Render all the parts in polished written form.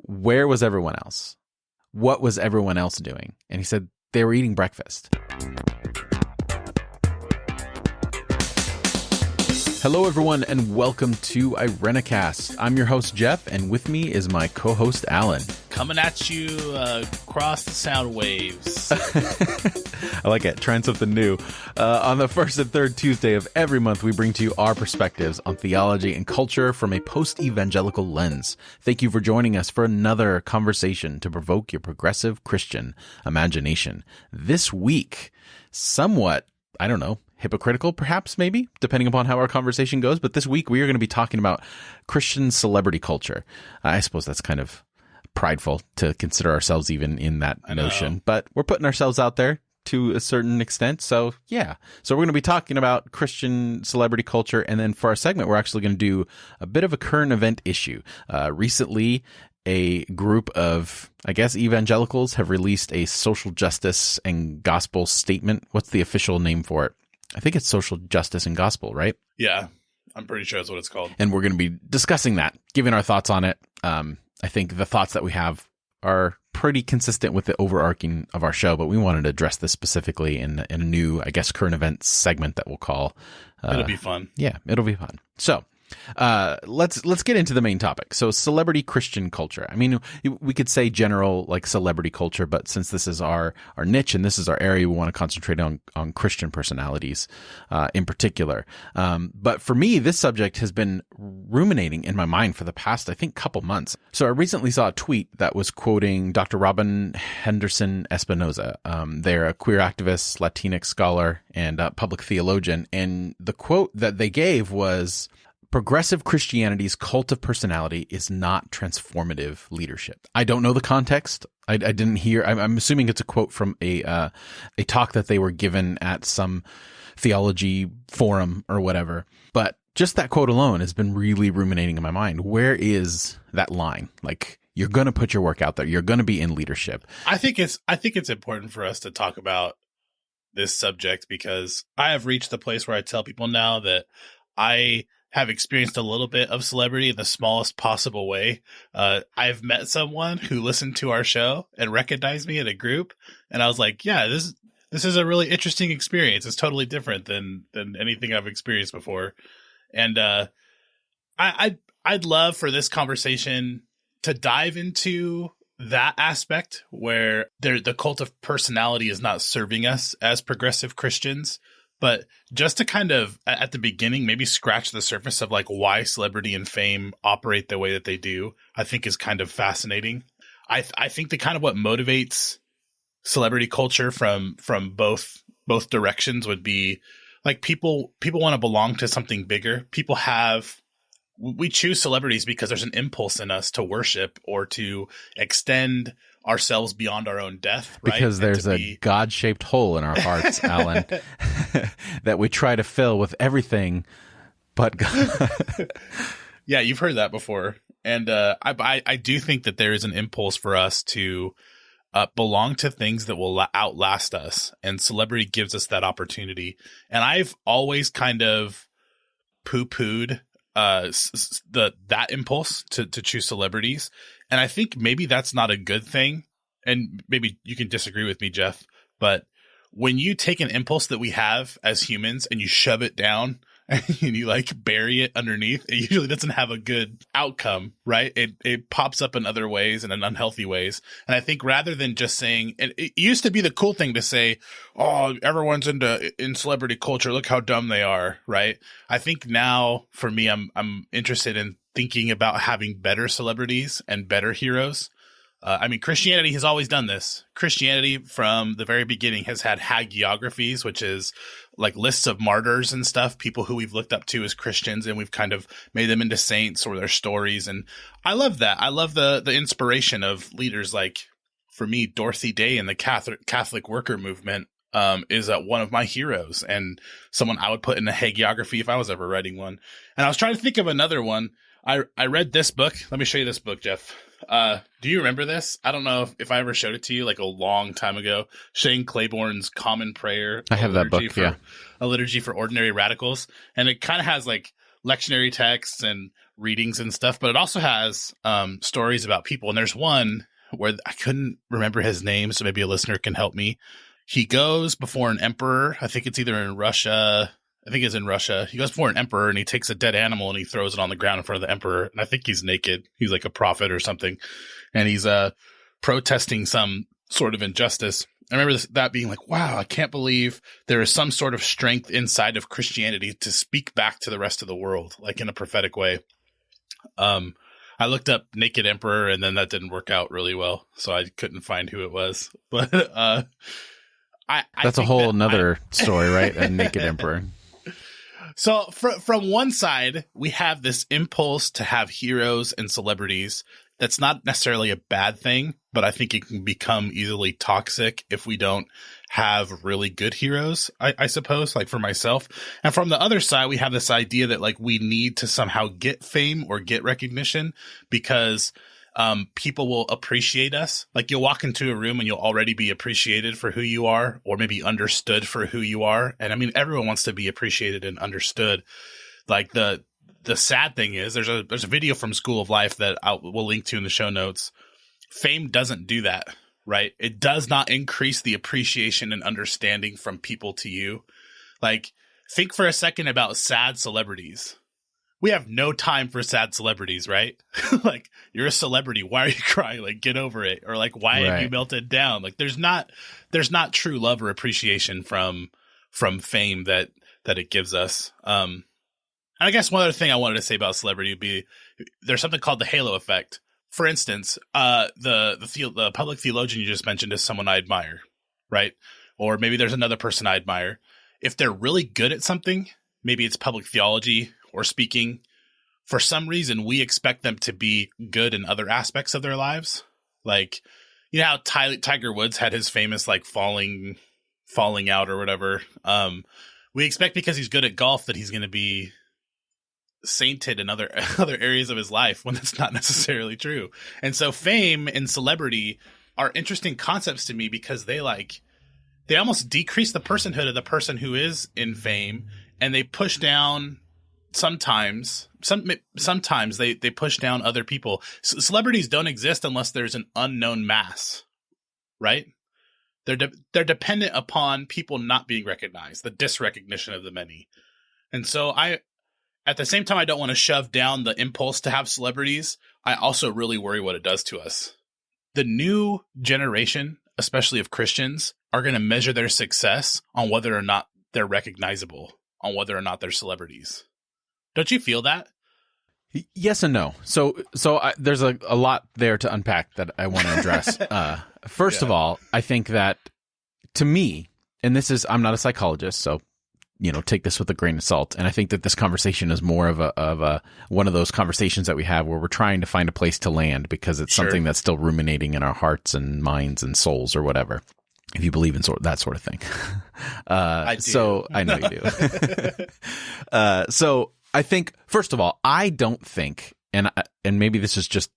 where was everyone else? What was everyone else doing? And he said they were eating breakfast. Hello, everyone, and welcome to Irenicast. I'm your host, Jeff, and with me is my co-host, Alan. Coming at you across the sound waves. I like it. Trying something new. On the first and third Tuesday of every month, we bring to you our perspectives on theology and culture from a post-evangelical lens. Thank you for joining us for another conversation to provoke your progressive Christian imagination. This week, somewhat, I don't know, hypocritical, perhaps, maybe, depending upon how our conversation goes. But this week, we are going to be talking about Christian celebrity culture. I suppose that's kind of prideful to consider ourselves even in that notion, but we're putting ourselves out there to a certain extent. So yeah. So we're going to be talking about Christian celebrity culture. And then for our segment, we're actually going to do a bit of a current event issue. Recently, a group of, I guess, evangelicals have released a social justice and gospel statement. What's the official name for it? I think it's social justice and gospel, right? Yeah, I'm pretty sure that's what it's called. And we're going to be discussing that, giving our thoughts on it. I think the thoughts that we have are pretty consistent with the overarching of our show, but we wanted to address this specifically in a new, I guess, current events segment that we'll call. It'll be fun. Yeah, it'll be fun. So let's get into the main topic. So celebrity Christian culture. I mean, we could say general like celebrity culture, but since this is our niche and this is our area, we want to concentrate on Christian personalities in particular. But for me, this subject has been ruminating in my mind for the past, I think, couple months. So I recently saw a tweet that was quoting Dr. Robin Henderson Espinoza. They're a queer activist, Latinx scholar, and public theologian. And the quote that they gave was, "Progressive Christianity's cult of personality is not transformative leadership." I don't know the context. I didn't hear. I'm assuming it's a quote from a talk that they were given at some theology forum or whatever. But just that quote alone has been really ruminating in my mind. Where is that line? Like, you're going to put your work out there. You're going to be in leadership. I think it's important for us to talk about this subject because I have reached the place where I tell people now that I have experienced a little bit of celebrity in the smallest possible way. I've met someone who listened to our show and recognized me in a group, and I was like, yeah, this is a really interesting experience. It's totally different than anything I've experienced before. And I'd love for this conversation to dive into that aspect where the cult of personality is not serving us as progressive Christians. But just to kind of, at the beginning, maybe scratch the surface of like why celebrity and fame operate the way that they do, I think is kind of fascinating. I think that kind of what motivates celebrity culture from both directions would be like people want to belong to something bigger. We choose celebrities because there's an impulse in us to worship or to extend ourselves beyond our own death, right? Because there's a God-shaped hole in our hearts, Alan, that we try to fill with everything but God. Yeah, you've heard that before. And I do think that there is an impulse for us to belong to things that will outlast us. And celebrity gives us that opportunity. And I've always kind of poo-pooed that impulse to choose celebrities. And I think maybe that's not a good thing. And maybe you can disagree with me, Jeff, but when you take an impulse that we have as humans and you shove it down and you like bury it underneath, it usually doesn't have a good outcome, right? It pops up in other ways and in unhealthy ways. And I think rather than just saying, it used to be the cool thing to say, oh, everyone's in celebrity culture, look how dumb they are, right? I think now for me, I'm interested in thinking about having better celebrities and better heroes. I mean, Christianity has always done this. Christianity from the very beginning has had hagiographies, which is like lists of martyrs and stuff, people who we've looked up to as Christians, and we've kind of made them into saints or their stories. And I love that. I love the inspiration of leaders like, for me, Dorothy Day and the Catholic worker movement is one of my heroes and someone I would put in a hagiography if I was ever writing one. And I was trying to think of another one. I read this book. Let me show you this book, Jeff. Do you remember this? I don't know if I ever showed it to you like a long time ago. Shane Claiborne's Common Prayer. I have that book, yeah. A Liturgy for Ordinary Radicals. And it kind of has like lectionary texts and readings and stuff, but it also has stories about people. And there's one where I couldn't remember his name, so maybe a listener can help me. He goes before an emperor. I think it's either in Russia. I think it's in Russia. He goes before an emperor and he takes a dead animal and he throws it on the ground in front of the emperor. And I think he's naked. He's like a prophet or something. And he's protesting some sort of injustice. I remember that being like, wow, I can't believe there is some sort of strength inside of Christianity to speak back to the rest of the world, like in a prophetic way. I looked up naked emperor and then that didn't work out really well. So I couldn't find who it was. But that's a whole nother story, right? A naked emperor. So from one side, we have this impulse to have heroes and celebrities. That's not necessarily a bad thing, but I think it can become easily toxic if we don't have really good heroes, I suppose, like for myself. And from the other side, we have this idea that like we need to somehow get fame or get recognition because people will appreciate us. Like you'll walk into a room and you'll already be appreciated for who you are or maybe understood for who you are. And I mean, everyone wants to be appreciated and understood. Like the sad thing is there's a video from School of Life that we'll link to in the show notes. Fame doesn't do that, right? It does not increase the appreciation and understanding from people to you. Like think for a second about sad celebrities. We have no time for sad celebrities, right? Like you're a celebrity. Why are you crying? Like get over it. Or like, why have you melted down? Like there's not true love or appreciation from fame that it gives us. And I guess one other thing I wanted to say about celebrity would be there's something called the halo effect. For instance, the public theologian you just mentioned is someone I admire, right? Or maybe there's another person I admire. If they're really good at something, maybe it's public theology or speaking, for some reason we expect them to be good in other aspects of their lives. Like, you know how Tiger Woods had his famous like falling out or whatever. We expect because he's good at golf that he's going to be sainted in other areas of his life when that's not necessarily true. And so fame and celebrity are interesting concepts to me because they almost decrease the personhood of the person who is in fame, and they push down sometimes they push down other people. Celebrities don't exist unless there's an unknown mass, right? They're dependent upon people not being recognized, the disrecognition of the many. And so at the same time, I don't want to shove down the impulse to have celebrities. I also really worry what it does to us. The new generation, especially of Christians, are going to measure their success on whether or not they're recognizable, on whether or not they're celebrities. Don't you feel that? Yes and no. So there's a lot there to unpack that I want to address. First of all, I think that to me, and I'm not a psychologist, so take this with a grain of salt. And I think that this conversation is more of a one of those conversations that we have where we're trying to find a place to land because it's something that's still ruminating in our hearts and minds and souls or whatever. If you believe in that sort of thing. I do. So I know you do. So I think, first of all, I don't think, and maybe this is just,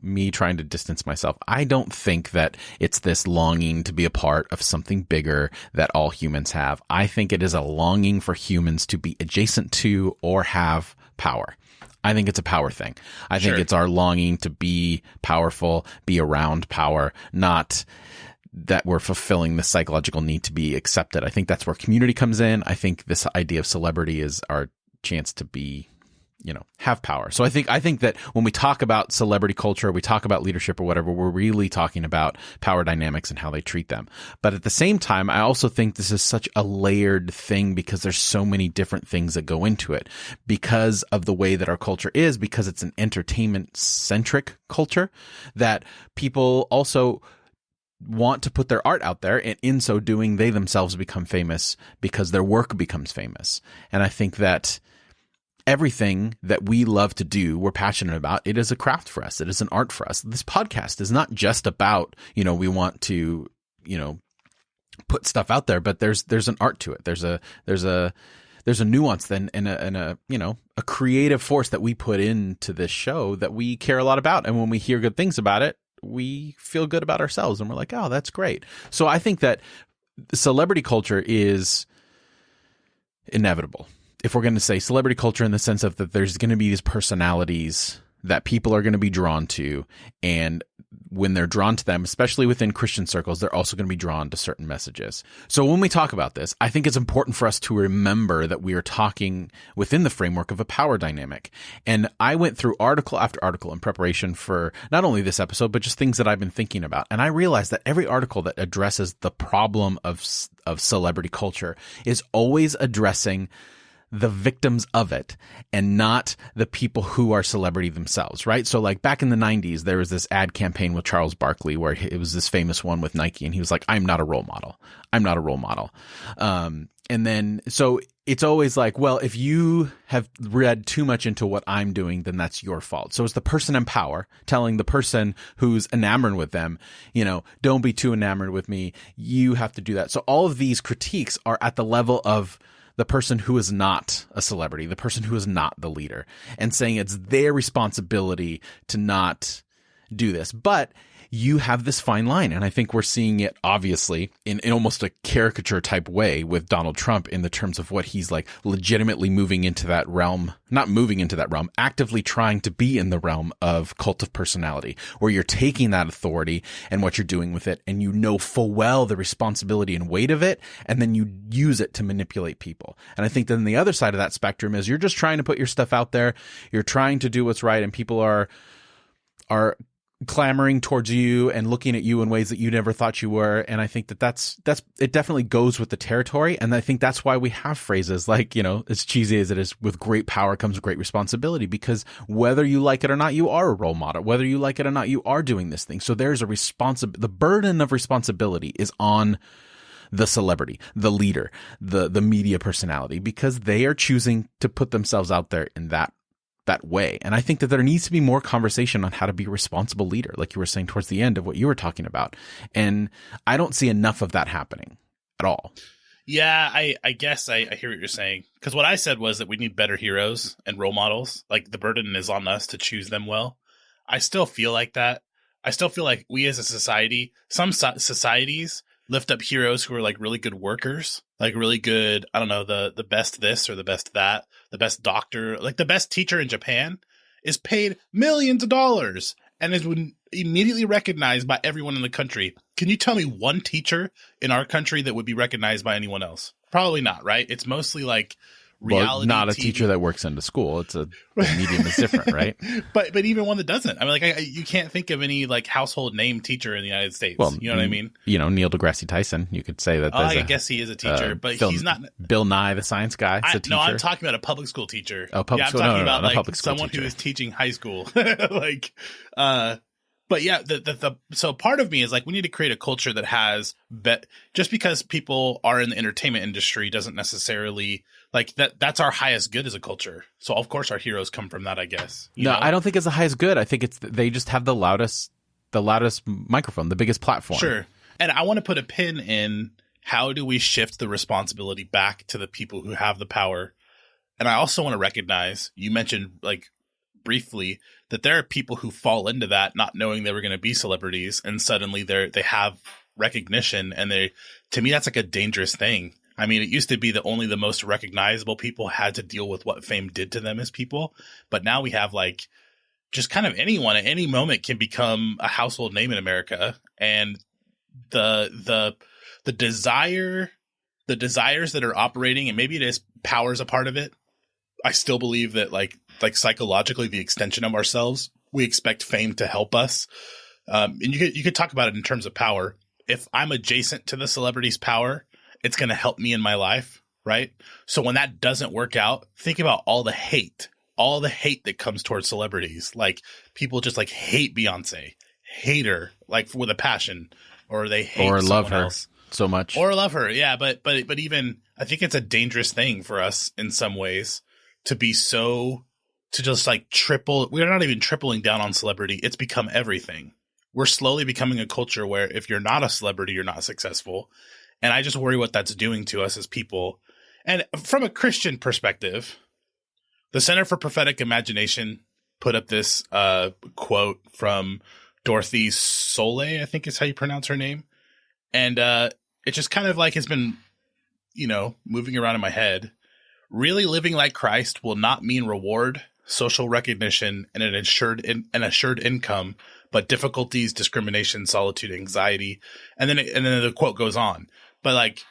me trying to distance myself. I don't think that it's this longing to be a part of something bigger that all humans have. I think it is a longing for humans to be adjacent to or have power. I think it's a power thing. I think it's our longing to be powerful, be around power, not that we're fulfilling the psychological need to be accepted. I think that's where community comes in. I think this idea of celebrity is our chance to be, have power. So I think that when we talk about celebrity culture, we talk about leadership or whatever, we're really talking about power dynamics and how they treat them. But at the same time, I also think this is such a layered thing because there's so many different things that go into it because of the way that our culture is, because it's an entertainment centric culture that people also want to put their art out there, and in so doing, they themselves become famous because their work becomes famous. And I think that everything that we love to do, we're passionate about, it is a craft for us. It is an art for us. This podcast is not just about, we want to, put stuff out there, but there's an art to it. There's a nuance then and a creative force that we put into this show that we care a lot about. And when we hear good things about it, we feel good about ourselves and we're like, oh, that's great. So I think that celebrity culture is inevitable. if we're going to say celebrity culture in the sense of that there's going to be these personalities that people are going to be drawn to, and when they're drawn to them, especially within Christian circles, they're also going to be drawn to certain messages. So when we talk about this, I think it's important for us to remember that we are talking within the framework of a power dynamic. And I went through article after article in preparation for not only this episode, but just things that I've been thinking about. And I realized that every article that addresses the problem of celebrity culture is always addressing the victims of it and not the people who are celebrity themselves, right? So like back in the 90s, there was this ad campaign with Charles Barkley where it was this famous one with Nike, and he was like, I'm not a role model. I'm not a role model. And then, so it's always like, well, if you have read too much into what I'm doing, then that's your fault. So it's the person in power telling the person who's enamored with them, don't be too enamored with me. You have to do that. So all of these critiques are at the level of the person who is not a celebrity, the person who is not the leader, and saying it's their responsibility to not do this. But you have this fine line. And I think we're seeing it obviously in almost a caricature type way with Donald Trump in the terms of what he's like legitimately moving into that realm, not moving into that realm, actively trying to be in the realm of cult of personality, where you're taking that authority and what you're doing with it, and you know full well the responsibility and weight of it, and then you use it to manipulate people. And I think then the other side of that spectrum is you're just trying to put your stuff out there, you're trying to do what's right, and people are clamoring towards you and looking at you in ways that you never thought you were. And I think that's it definitely goes with the territory. And I think that's why we have phrases like, as cheesy as it is, with great power comes great responsibility, because whether you like it or not, you are a role model. Whether you like it or not, you are doing this thing. So there's the burden of responsibility is on the celebrity, the leader, the media personality, because they are choosing to put themselves out there in that way. And I think that there needs to be more conversation on how to be a responsible leader, like you were saying towards the end of what you were talking about. And I don't see enough of that happening at all. Yeah, I guess I hear what you're saying. Because what I said was that we need better heroes and role models. Like, the burden is on us to choose them well. I still feel like that. I still feel like we as a society, some societies lift up heroes who are like really good workers, like really good, I don't know, the best this or the best that, the best doctor, like the best teacher in Japan is paid millions of dollars and is immediately recognized by everyone in the country. Can you tell me one teacher in our country that would be recognized by anyone else? Probably not, right? It's mostly like reality not a TV. Teacher that works into school. The medium is different, right? But even one that doesn't. I mean, like you can't think of any like household name teacher in the United States. Well, you know what I mean? Neil deGrasse Tyson. You could say that. I guess he is a teacher, but he's not. Bill Nye, the science guy, is a teacher. No, I'm talking about a public school teacher. Oh, public school. I'm talking about like public someone teacher. who is teaching high school. But yeah, so part of me is like, we need to create a culture that has just because people are in the entertainment industry doesn't necessarily like that's our highest good as a culture. So of course our heroes come from that, I guess. No, I don't think it's the highest good. I think they just have the loudest microphone, the biggest platform. Sure. And I want to put a pin in how do we shift the responsibility back to the people who have the power. And I also want to recognize, you mentioned like briefly that there are people who fall into that not knowing they were going to be celebrities, and suddenly they have recognition, and to me that's like a dangerous thing. I mean, it used to be that only the most recognizable people had to deal with what fame did to them as people, but now we have like just kind of anyone at any moment can become a household name in America. And the desires that are operating, and maybe it is power's a part of it. I still believe that like psychologically, the extension of ourselves, we expect fame to help us. And you could talk about it in terms of power. If I'm adjacent to the celebrity's power, it's going to help me in my life, right? So when that doesn't work out, think about all the hate that comes towards celebrities. Like, people just like hate Beyonce, hate her like with a passion, or they hate or love someone her else. So much, or love her. Yeah. But even I think it's a dangerous thing for us in some ways to be to just like we're not even tripling down on celebrity. It's become everything. We're slowly becoming a culture where if you're not a celebrity, you're not successful. And I just worry what that's doing to us as people. And from a Christian perspective, the Center for Prophetic Imagination put up this quote from Dorothy Soleil, I think is how you pronounce her name. And it just kind of like has been, moving around in my head. Really living like Christ will not mean reward, social recognition, and an assured income, but difficulties, discrimination, solitude, anxiety. And then the quote goes on. But like,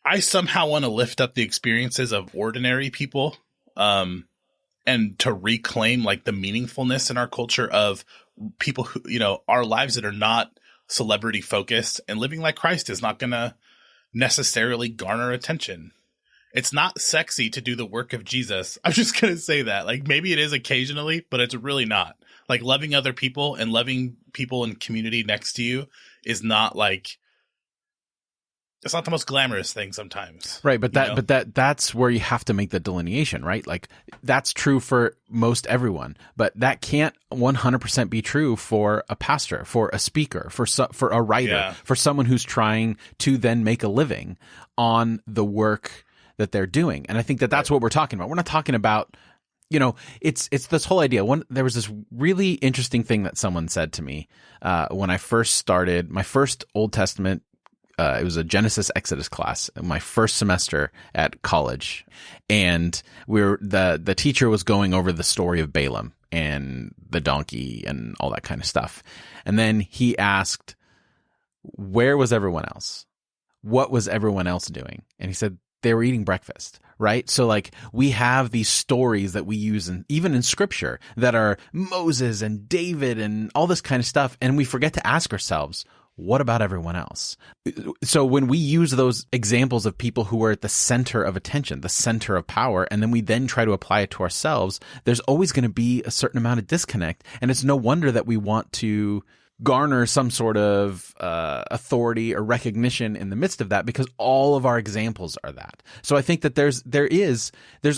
I somehow want to lift up the experiences of ordinary people, and to reclaim like the meaningfulness in our culture of people who, our lives that are not celebrity focused, and living like Christ is not going to necessarily garner attention. It's not sexy to do the work of Jesus. I'm just going to say that. Like, maybe it is occasionally, but it's really not. Like, loving other people and loving people in community next to you is not like, it's not the most glamorous thing sometimes. Right. But that's where you have to make the delineation, right? Like, that's true for most everyone, but that can't 100% be true for a pastor, for a speaker, for a writer, for someone who's trying to then make a living on the work that they're doing. And I think that's what we're talking about. We're not talking about, it's this whole idea. There was this really interesting thing that someone said to me when I first started my first Old Testament. It was a Genesis Exodus class in my first semester at college. And the teacher was going over the story of Balaam and the donkey and all that kind of stuff. And then he asked, where was everyone else? What was everyone else doing? And he said, they were eating breakfast, right? So like, we have these stories that we use even in scripture that are Moses and David and all this kind of stuff. And we forget to ask ourselves, what about everyone else? So when we use those examples of people who are at the center of attention, the center of power, and then we then try to apply it to ourselves, there's always going to be a certain amount of disconnect. And it's no wonder that we want to garner some sort of authority or recognition in the midst of that, because all of our examples are that. So I think that there's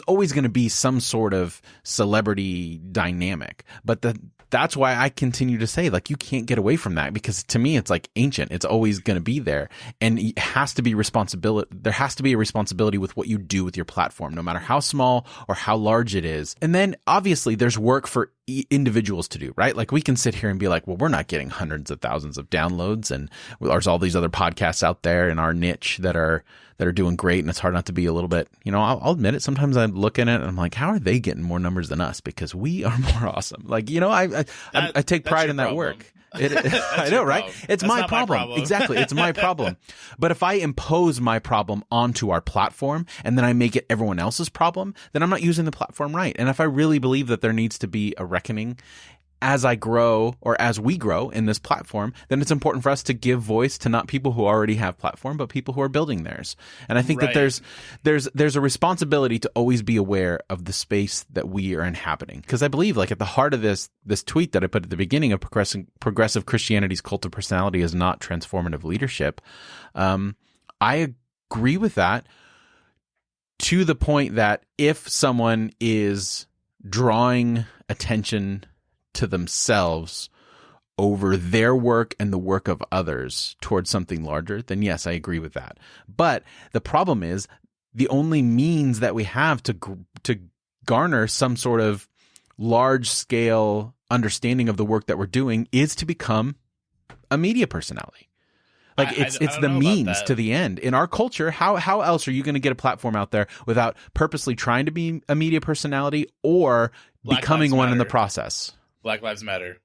always going to be some sort of celebrity dynamic, but that's why I continue to say, like, you can't get away from that, because to me, it's like ancient. It's always going to be there, and it has to be responsibility. There has to be a responsibility with what you do with your platform, no matter how small or how large it is. And then obviously there's work for individuals to do, right? Like, we can sit here and be like, well, we're not getting hundreds of thousands of downloads, and there's all these other podcasts out there in our niche that are doing great, and it's hard not to be a little bit, I'll admit it. Sometimes I look at it and I'm like, how are they getting more numbers than us? Because we are more awesome. Like, I take pride in that work. I know, right? It's my problem. Exactly. It's my problem. But if I impose my problem onto our platform and then I make it everyone else's problem, then I'm not using the platform right. And if I really believe that there needs to be a reckoning as I grow, or as we grow in this platform, then it's important for us to give voice to not people who already have platform, but people who are building theirs. And I think that there's a responsibility to always be aware of the space that we are inhabiting. Because I believe, like, at the heart of this tweet that I put at the beginning of progressive Christianity's cult of personality is not transformative leadership. I agree with that, to the point that if someone is drawing attention to themselves over their work and the work of others towards something larger, then yes, I agree with that. But the problem is, the only means that we have to garner some sort of large scale understanding of the work that we're doing is to become a media personality. Like, it's the means to the end. In our culture, how else are you going to get a platform out there without purposely trying to be a media personality or becoming one in the process? Black Lives Matter.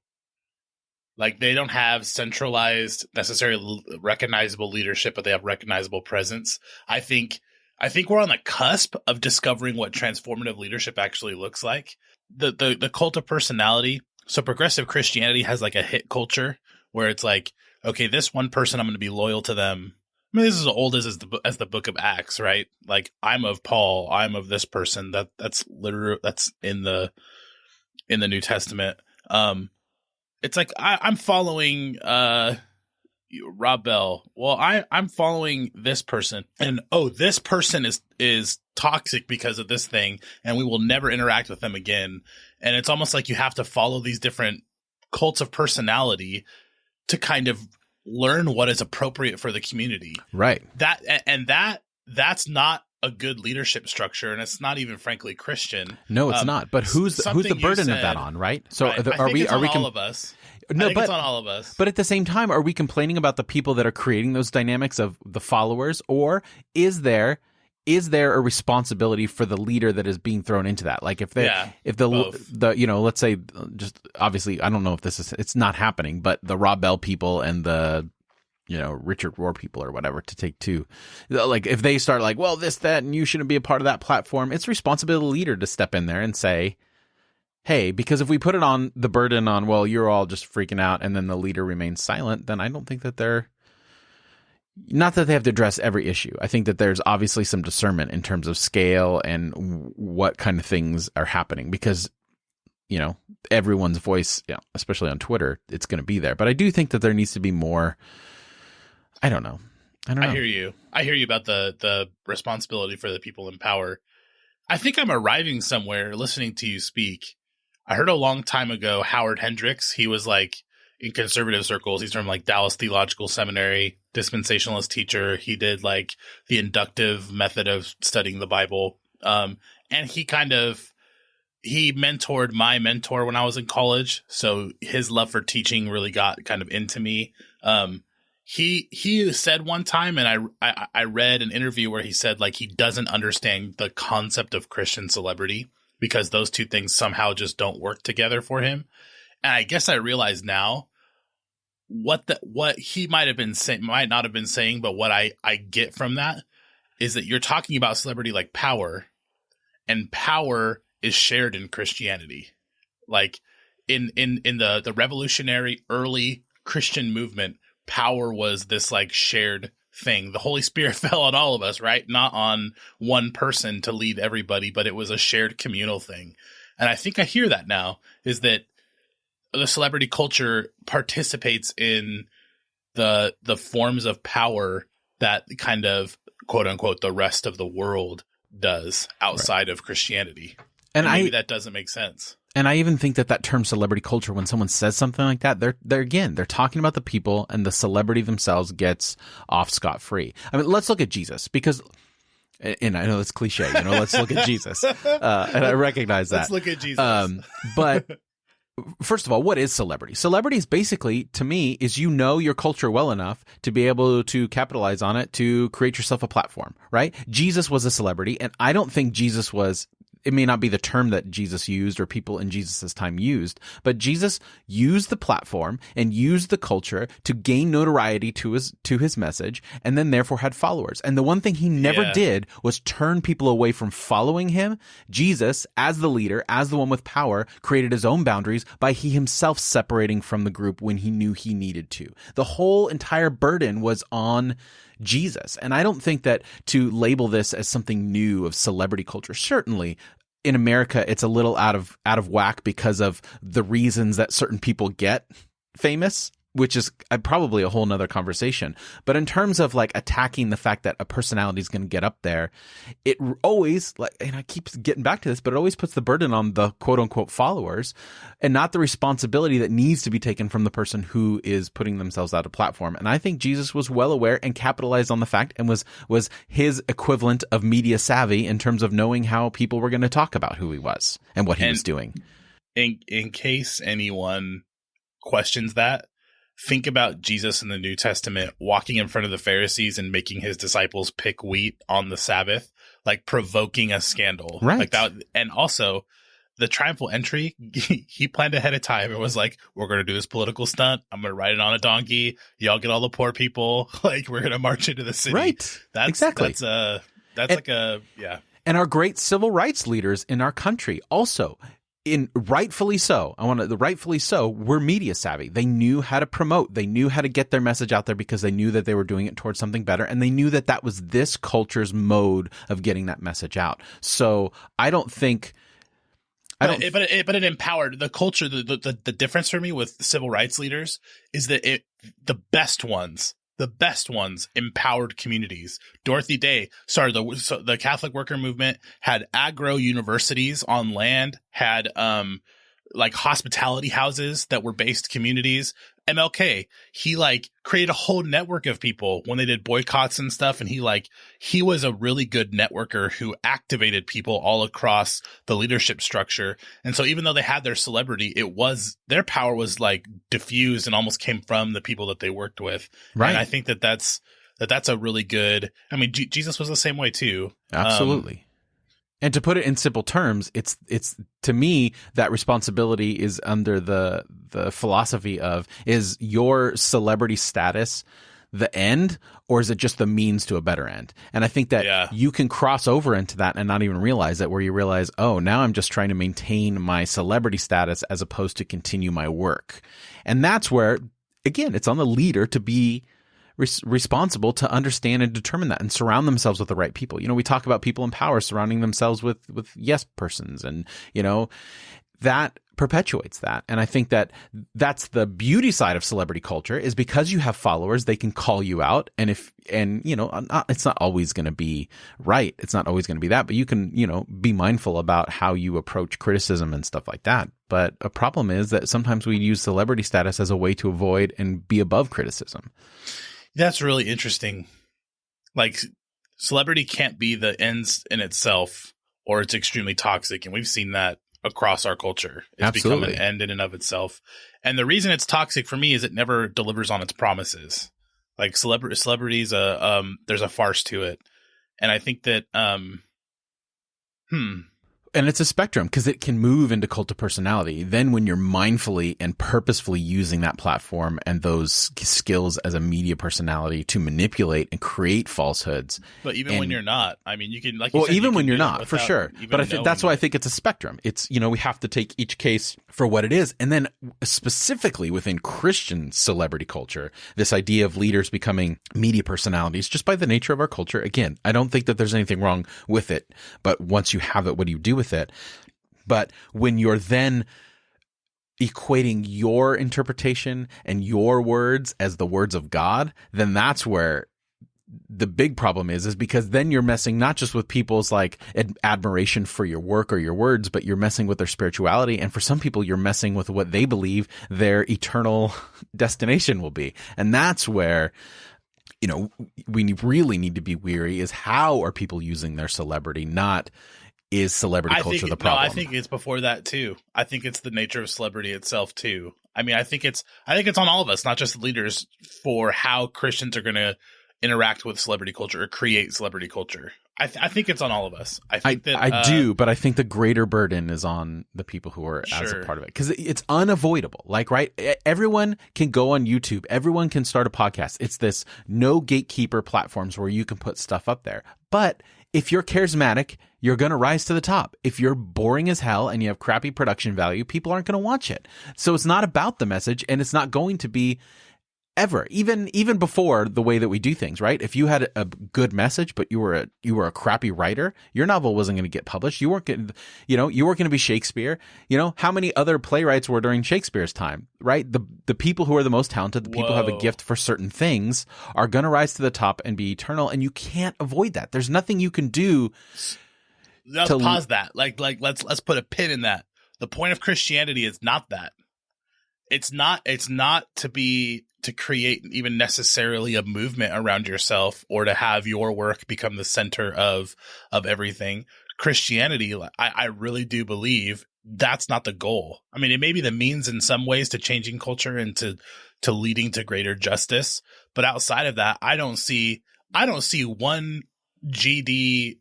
Like, they don't have centralized, necessarily recognizable leadership, but they have recognizable presence. I think we're on the cusp of discovering what transformative leadership actually looks like. The cult of personality. So progressive Christianity has like a hit culture where it's like, okay, this one person, I'm going to be loyal to them. I mean, this is as old as the book of Acts, right? Like, I'm of Paul, I'm of this person. That's literally, that's in the New Testament. It's like, I'm following Rob Bell. Well, I'm following this person, and this person is toxic because of this thing, and we will never interact with them again. And it's almost like you have to follow these different cults of personality to kind of learn what is appropriate for the community. Right. That's not a good leadership structure, and it's not even frankly Christian. No, it's not. But who's the burden of that on, right? So right. Are we all of us? No, it's on all of us. But at the same time, are we complaining about the people that are creating those dynamics of the followers, or is there is there a responsibility for the leader that is being thrown into that? Like if the you know, let's say, just obviously, I don't know if it's not happening, but the Rob Bell people and the, you know, Richard Rohr people or whatever, to take two, like if they start like, well, this, that, and you shouldn't be a part of that platform, it's responsibility of the leader to step in there and say, hey, because if we put it on the burden on, well, you're all just freaking out, and then the leader remains silent, then I don't think that not that they have to address every issue. I think that there's obviously some discernment in terms of scale and what kind of things are happening, because, you know, everyone's voice, you know, especially on Twitter, it's going to be there. But I do think that there needs to be more. I don't know. I hear you. I hear you about the responsibility for the people in power. I think I'm arriving somewhere listening to you speak. I heard a long time ago Howard Hendricks. He was like in conservative circles. He's from like Dallas Theological Seminary, dispensationalist teacher. He did like the inductive method of studying the Bible. And he mentored my mentor when I was in college. So his love for teaching really got kind of into me. He said one time, and I read an interview where he said like he doesn't understand the concept of Christian celebrity because those two things somehow just don't work together for him. And I guess I realize now what he might not have been saying, but what I get from that is that you're talking about celebrity like power, and power is shared in Christianity. Like in the revolutionary early Christian movement, power was this like shared thing. The Holy Spirit fell on all of us, right? Not on one person to lead everybody, but it was a shared communal thing. And I think I hear that now, is that the celebrity culture participates in the forms of power that kind of quote unquote the rest of the world does outside of Christianity. And maybe that doesn't make sense. And I even think that term celebrity culture, when someone says something like that, they're talking about the people, and the celebrity themselves gets off scot-free. I mean, let's look at Jesus, because, and I know it's cliche, you know, let's look at Jesus. And I recognize that. Let's look at Jesus. But first of all, what is celebrity? Celebrity is basically, to me, is you know your culture well enough to be able to capitalize on it to create yourself a platform, right? Jesus was a celebrity, and I don't think Jesus was. It may not be the term that Jesus used or people in Jesus' time used, but Jesus used the platform and used the culture to gain notoriety to his message, and then therefore had followers. And the one thing he never did was turn people away from following him. Jesus, as the leader, as the one with power, created his own boundaries by he himself separating from the group when he knew he needed to. The whole entire burden was on Jesus. And I don't think that to label this as something new of celebrity culture, certainly in America, it's a little out of whack because of the reasons that certain people get famous, which is probably a whole nother conversation. But in terms of like attacking the fact that a personality is going to get up there, it always, like, and I keep getting back to this, but it always puts the burden on the quote unquote followers and not the responsibility that needs to be taken from the person who is putting themselves out a platform. And I think Jesus was well aware and capitalized on the fact, and was his equivalent of media savvy in terms of knowing how people were going to talk about who he was and what he was doing. In case anyone questions that, think about Jesus in the New Testament walking in front of the Pharisees and making his disciples pick wheat on the Sabbath, like provoking a scandal. Right. Like that. And also the triumphal entry, he planned ahead of time. It was like, we're going to do this political stunt. I'm going to ride it on a donkey. Y'all get all the poor people. Like, we're going to march into the city. Right. Exactly. And our great civil rights leaders in our country also, rightfully so, were media savvy. They knew how to promote. They knew how to get their message out there because they knew that they were doing it towards something better. And they knew that that was this culture's mode of getting that message out. So I don't think... But it empowered the culture. The difference for me with civil rights leaders is that the best ones empowered communities. Dorothy Day started the Catholic worker movement, had agro universities on land, had like hospitality houses that were based communities. MLK, he like created a whole network of people when they did boycotts and stuff. And he was a really good networker who activated people all across the leadership structure. And so even though they had their celebrity, their power was like diffused and almost came from the people that they worked with. Right. And I think that's that's a really good, I mean, Jesus was the same way too. Absolutely. And to put it in simple terms, it's to me, that responsibility is under the philosophy of, is your celebrity status the end, or is it just the means to a better end? And I think that you can cross over into that and not even realize it, where you realize, oh, now I'm just trying to maintain my celebrity status as opposed to continue my work. And that's where, again, it's on the leader to be responsible to understand and determine that and surround themselves with the right people. You know, we talk about people in power surrounding themselves with yes persons, and, you know, that perpetuates that. And I think that that's the beauty side of celebrity culture, is because you have followers, they can call you out. And you know, it's not always going to be right. It's not always going to be that, but you can, you know, be mindful about how you approach criticism and stuff like that. But a problem is that sometimes we use celebrity status as a way to avoid and be above criticism. That's really interesting. Like, celebrity can't be the ends in itself, or it's extremely toxic. And we've seen that across our culture. It's Absolutely. become an end in and of itself. And the reason it's toxic for me is it never delivers on its promises. Like, celebrities, there's a farce to it. And I think that, And it's a spectrum, because it can move into cult of personality. Then when you're mindfully and purposefully using that platform and those skills as a media personality to manipulate and create falsehoods. But even when you're not, I mean, you can, like, well, even when you're not, for sure. But I think that's why I think it's a spectrum. It's, you know, we have to take each case for what it is. And then specifically within Christian celebrity culture, this idea of leaders becoming media personalities, just by the nature of our culture. Again, I don't think that there's anything wrong with it, but once you have it, what do you do with it? But when you're then equating your interpretation and your words as the words of God, then that's where the big problem is because then you're messing not just with people's like admiration for your work or your words, but you're messing with their spirituality. And for some people, you're messing with what they believe their eternal destination will be. And that's where, you know, we really need to be weary, is how are people using their celebrity, not is celebrity culture the problem? No, I think it's before that too. I think it's the nature of celebrity itself too. I mean, I think it's on all of us, not just the leaders, for how Christians are going to interact with celebrity culture or create celebrity culture. I think it's on all of us. I do, but I think the greater burden is on the people who are as a part of it, because it's unavoidable. Like, right, everyone can go on YouTube, everyone can start a podcast. It's this no gatekeeper platforms where you can put stuff up there. But if you're charismatic, you're going to rise to the top. If you're boring as hell and you have crappy production value, people aren't going to watch it. So it's not about the message, and it's not going to be ever, even before the way that we do things, right? If you had a good message, but you were a crappy writer, your novel wasn't going to get published. You weren't going to be Shakespeare. You know, how many other playwrights were during Shakespeare's time, right? The people who are the most talented, the people who have a gift for certain things are going to rise to the top and be eternal. And you can't avoid that. There's nothing you can do. Let's pause that. Like, let's put a pin in that. The point of Christianity is not that. It's not to create even necessarily a movement around yourself or to have your work become the center of everything. Christianity, I really do believe that's not the goal. I mean, it may be the means in some ways to changing culture and to leading to greater justice. But outside of that, I don't see one GD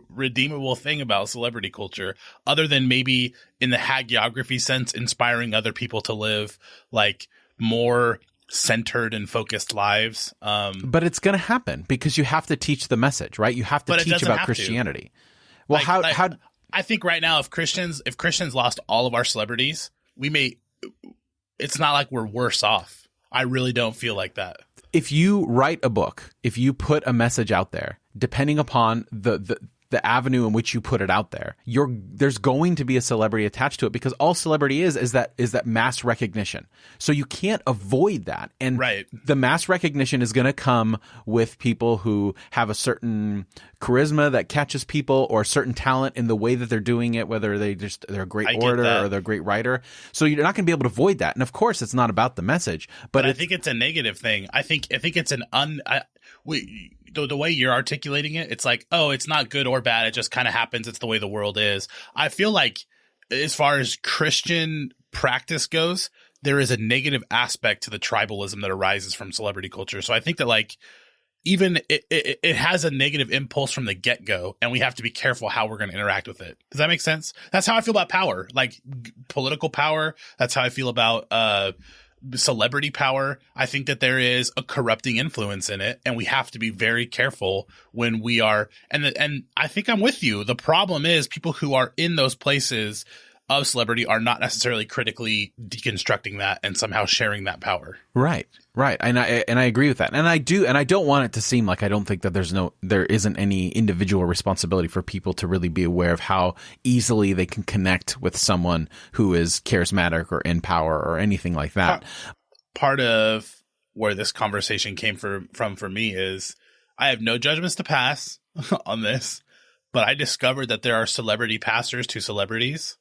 redeemable thing about celebrity culture, other than maybe in the hagiography sense, inspiring other people to live like more centered and focused lives. But it's going to happen because you have to teach the message, right? You have to teach about Christianity. Well, how I think right now, if Christians lost all of our celebrities, it's not like we're worse off. I really don't feel like that. If you write a book, if you put a message out there, depending upon the avenue in which you put it out there, there's going to be a celebrity attached to it, because all celebrity is that mass recognition. So you can't avoid that. And right. The mass recognition is going to come with people who have a certain charisma that catches people, or a certain talent in the way that they're doing it, whether they're a great orator or they're a great writer. So you're not going to be able to avoid that. And of course, it's not about the message, but I think it's a negative thing. I think it's the way you're articulating it, it's like, oh, it's not good or bad. It just kind of happens. It's the way the world is. I feel like as far as Christian practice goes, there is a negative aspect to the tribalism that arises from celebrity culture. So I think that, like, even it has a negative impulse from the get-go, and we have to be careful how we're going to interact with it. Does that make sense? That's how I feel about power, like political power. That's how I feel about celebrity power. I think that there is a corrupting influence in it, and we have to be very careful when we are. And I think I'm with you. The problem is people who are in those places of celebrity are not necessarily critically deconstructing that and somehow sharing that power. Right. And I agree with that. And I don't want it to seem like I don't think that there isn't any individual responsibility for people to really be aware of how easily they can connect with someone who is charismatic or in power or anything like that. Part of where this conversation came from for me is I have no judgments to pass on this, but I discovered that there are celebrity pastors to celebrities.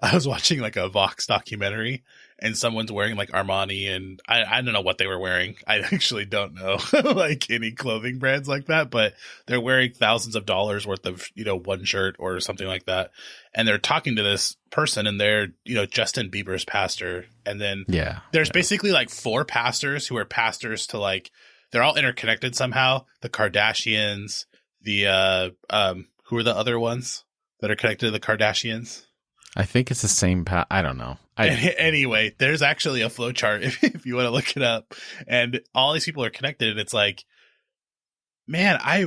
I was watching like a Vox documentary, and someone's wearing like Armani, and I don't know what they were wearing. I actually don't know like any clothing brands like that, but they're wearing thousands of dollars worth of, one shirt or something like that. And they're talking to this person, and they're, Justin Bieber's pastor. And then there's basically like 4 pastors who are pastors to like, they're all interconnected somehow. The Kardashians, the, who are the other ones that are connected to the Kardashians? I think it's the same I don't know. Anyway, there's actually a flow chart if you want to look it up, and all these people are connected, and it's like, man, I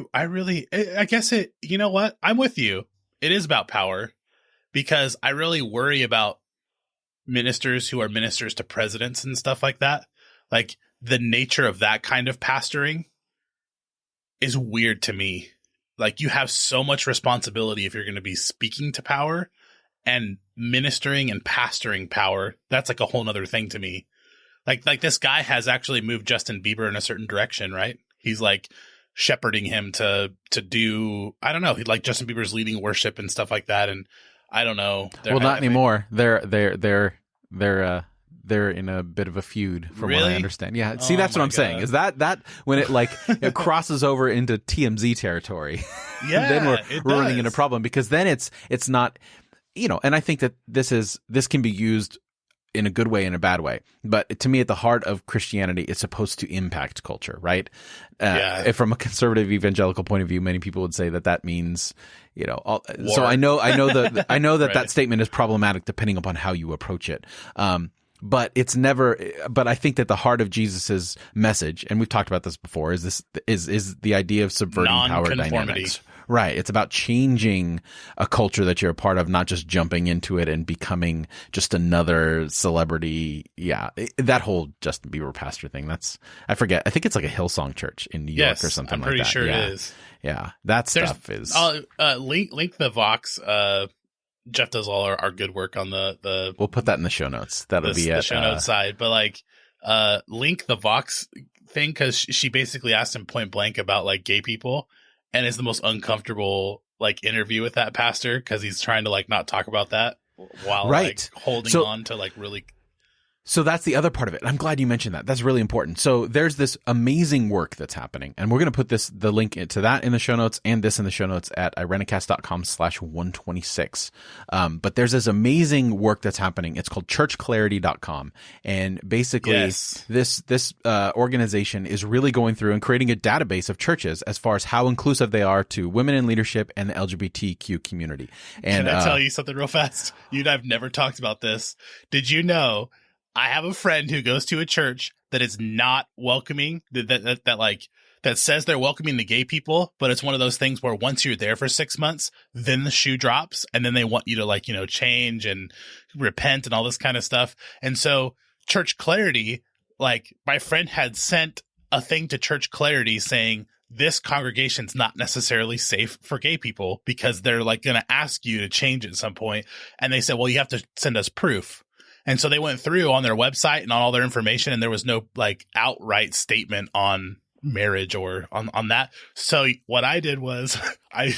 guess it, you know what? I'm with you. It is about power, because I really worry about ministers who are ministers to presidents and stuff like that. Like the nature of that kind of pastoring is weird to me. Like you have so much responsibility if you're going to be speaking to power. And ministering and pastoring power, that's like a whole nother thing to me. Like this guy has actually moved Justin Bieber in a certain direction, right? He's like shepherding him to do, I don't know, like Justin Bieber's leading worship and stuff like that. And I don't know. Well, not anymore. They're in a bit of a feud, from what I understand. Yeah. See, that's what I'm saying. Is that when it like it crosses over into TMZ territory? Yeah, then we're running into a problem, because then it's not. And I think that this can be used in a good way and a bad way. But to me, at the heart of Christianity, it's supposed to impact culture, right? If from a conservative evangelical point of view, many people would say that means, so I know that right. That statement is problematic depending upon how you approach it. But it's never. But I think that the heart of Jesus's message, and we've talked about this before, is the idea of subverting power dynamics. Right. It's about changing a culture that you're a part of, not just jumping into it and becoming just another celebrity. Yeah. That whole Justin Bieber pastor thing. I forget. I think it's like a Hillsong church in New York or something like that. I'm pretty sure it is. Yeah. Stuff is. Link the Vox. Jeff does all our good work on the. We'll put that in the show notes. That'll be the show notes side. But like, link the Vox thing, because she basically asked him point blank about like gay people. And it's the most uncomfortable like interview with that pastor, because he's trying to like not talk about that while like holding on to like really. So that's the other part of it. I'm glad you mentioned that. That's really important. So there's this amazing work that's happening, and we're going to put the link to that in the show notes, and this in the show notes at irenicast.com/126. But there's this amazing work that's happening. It's called churchclarity.com. And basically this organization is really going through and creating a database of churches as far as how inclusive they are to women in leadership and the LGBTQ community. And can I tell you something real fast? You and I've never talked about this. Did you know I have a friend who goes to a church that is not welcoming, that says they're welcoming the gay people, but it's one of those things where once you're there for 6 months, then the shoe drops, and then they want you to change and repent and all this kind of stuff. And so Church Clarity, like my friend had sent a thing to Church Clarity saying, this congregation's not necessarily safe for gay people because they're like going to ask you to change at some point. And they said, well, you have to send us proof. And so they went through on their website and on all their information, and there was no like outright statement on marriage or on that. So what I did was I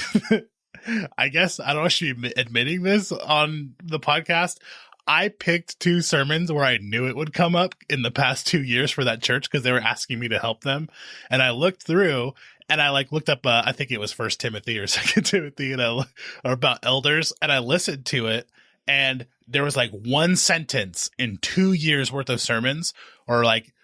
guess I don't know if I should be admitting this on the podcast. I picked 2 sermons where I knew it would come up in the past 2 years for that church, because they were asking me to help them. And I looked through and I looked up, I think it was 1 Timothy or 2 Timothy, or about elders. And I listened to it, and there was like 1 sentence in 2 years worth of sermons, or like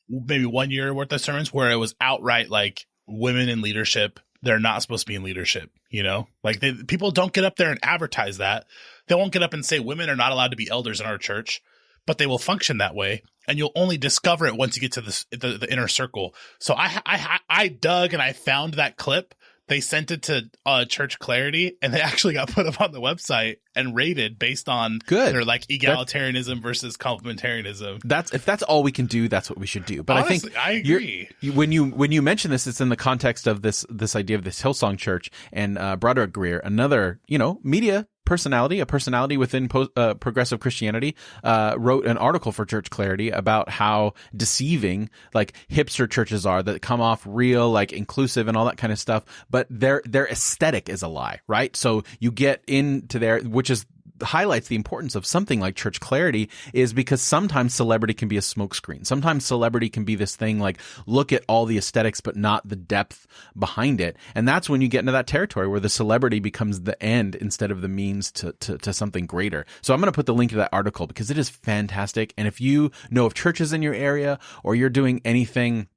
maybe 1 year worth of sermons where it was outright like women in leadership, they're not supposed to be in leadership, you know, like people don't get up there and advertise that. They won't get up and say women are not allowed to be elders in our church, but they will function that way. And you'll only discover it once you get to the inner circle. So I dug and I found that clip. They sent it to Church Clarity, and they actually got put up on the website and rated based on their like egalitarianism versus complementarianism. If that's all we can do, that's what we should do. But honestly, I agree. When you mention this, it's in the context of this idea of this Hillsong Church and Broderick Greer, another media personality, a personality within progressive Christianity, wrote an article for Church Clarity about how deceiving like hipster churches are that come off real, like inclusive and all that kind of stuff, but their aesthetic is a lie, right? So you get into there, which is highlights the importance of something like Church Clarity, is because sometimes celebrity can be a smokescreen. Sometimes celebrity can be this thing like, look at all the aesthetics, but not the depth behind it. And that's when you get into that territory where the celebrity becomes the end instead of the means to something greater. So I'm going to put the link to that article because it is fantastic. And if you know of churches in your area or you're doing anything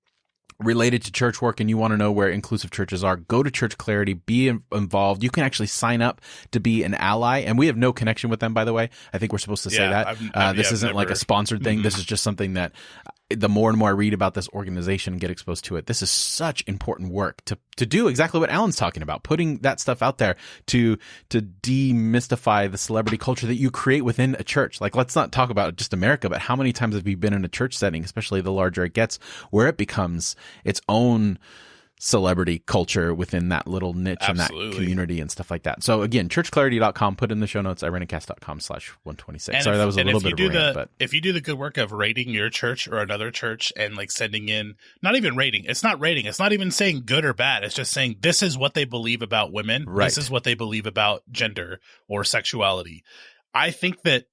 related to church work and you want to know where inclusive churches are, go to Church Clarity, be involved. You can actually sign up to be an ally, and we have no connection with them, by the way. I think we're supposed to say that. This isn't like a sponsored thing. This is just something that the more and more I read about this organization and get exposed to it, this is such important work to do exactly what Alan's talking about, putting that stuff out there to demystify the celebrity culture that you create within a church. Like, let's not talk about just America, but how many times have we been in a church setting, especially the larger it gets, where it becomes its own celebrity culture within that little niche and that community and stuff like that. So again, churchclarity.com, put in the show notes, irenicast.com/126. Sorry, that was a little bit of a rant, but if you do the good work of rating your church or another church and like sending in, not even rating, it's not rating, it's not even saying good or bad, it's just saying this is what they believe about women, right. This is what they believe about gender or sexuality. I think that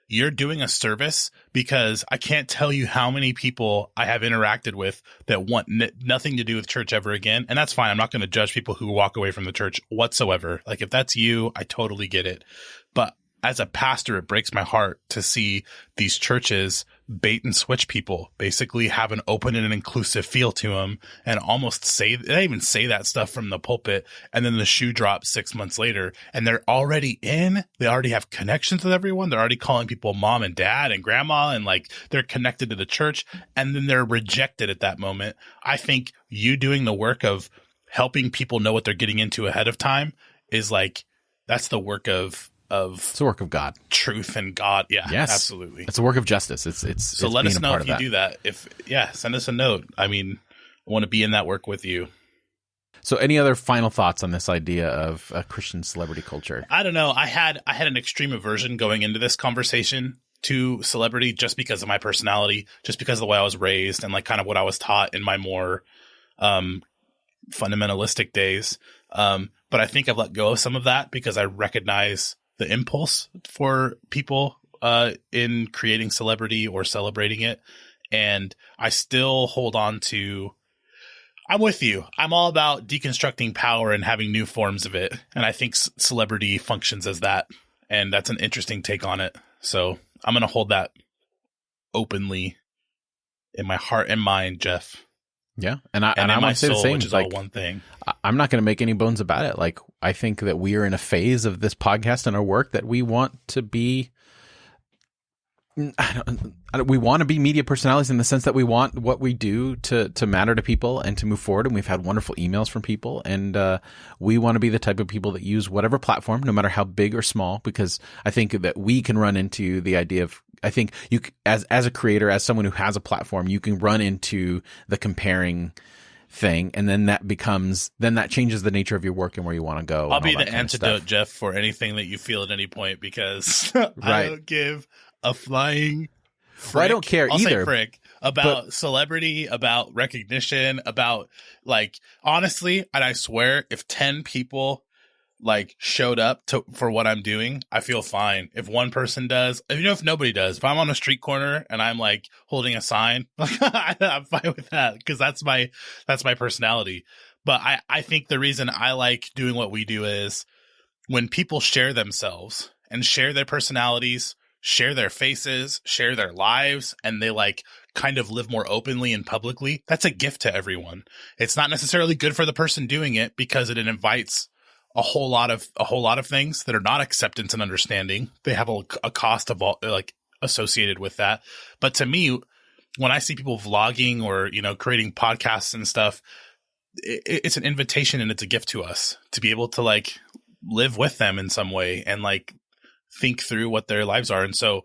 you're doing a service, because I can't tell you how many people I have interacted with that want nothing to do with church ever again. And that's fine. I'm not going to judge people who walk away from the church whatsoever. Like, if that's you, I totally get it. But as a pastor, it breaks my heart to see these churches bait and switch people, basically have an open and an inclusive feel to them, and almost they even say that stuff from the pulpit, and then the shoe drops 6 months later and they're already in, they already have connections with everyone. They're already calling people mom and dad and grandma, and like they're connected to the church, and then they're rejected at that moment. I think you doing the work of helping people know what they're getting into ahead of time is like, that's the work of it's the work of God, truth, and God. Yeah, yes, absolutely. It's a work of justice. So let us know if you do that. Send us a note. I mean, I want to be in that work with you. So any other final thoughts on this idea of a Christian celebrity culture? I don't know. I had an extreme aversion going into this conversation to celebrity just because of my personality, just because of the way I was raised and like kind of what I was taught in my more fundamentalistic days. But I think I've let go of some of that because I recognize the impulse for people in creating celebrity or celebrating it. And I still hold on to, I'm with you. I'm all about deconstructing power and having new forms of it. And I think celebrity functions as that. And that's an interesting take on it. So I'm going to hold that openly in my heart and mind, Jeff. Yeah. And I want to say the same. Which is like, all one thing. I'm not going to make any bones about it. Like, I think that we are in a phase of this podcast and our work that we want to be, we want to be media personalities in the sense that we want what we do to matter to people and to move forward. And we've had wonderful emails from people, and we want to be the type of people that use whatever platform, no matter how big or small, because I think that we can run into the idea of, I think you, as a creator, as someone who has a platform, you can run into the comparing thing, and then that changes the nature of your work and where you want to go. I'll be the antidote, Jeff, for anything that you feel at any point, because I don't give a flying frick. Well, I don't care either. Frick about celebrity, about recognition, about like, honestly, and I swear, if 10 people like showed up for what I'm doing, I feel fine. If one person does, if nobody does, if I'm on a street corner and I'm like holding a sign, I'm fine with that, because that's my personality. But I think the reason I like doing what we do is when people share themselves and share their personalities, share their faces, share their lives, and they like kind of live more openly and publicly, that's a gift to everyone. It's not necessarily good for the person doing it because it invites a whole lot of things that are not acceptance and understanding. They have a cost of all, like, associated with that. But to me, when I see people vlogging or, creating podcasts and stuff, it's an invitation and it's a gift to us to be able to like live with them in some way and like think through what their lives are. And so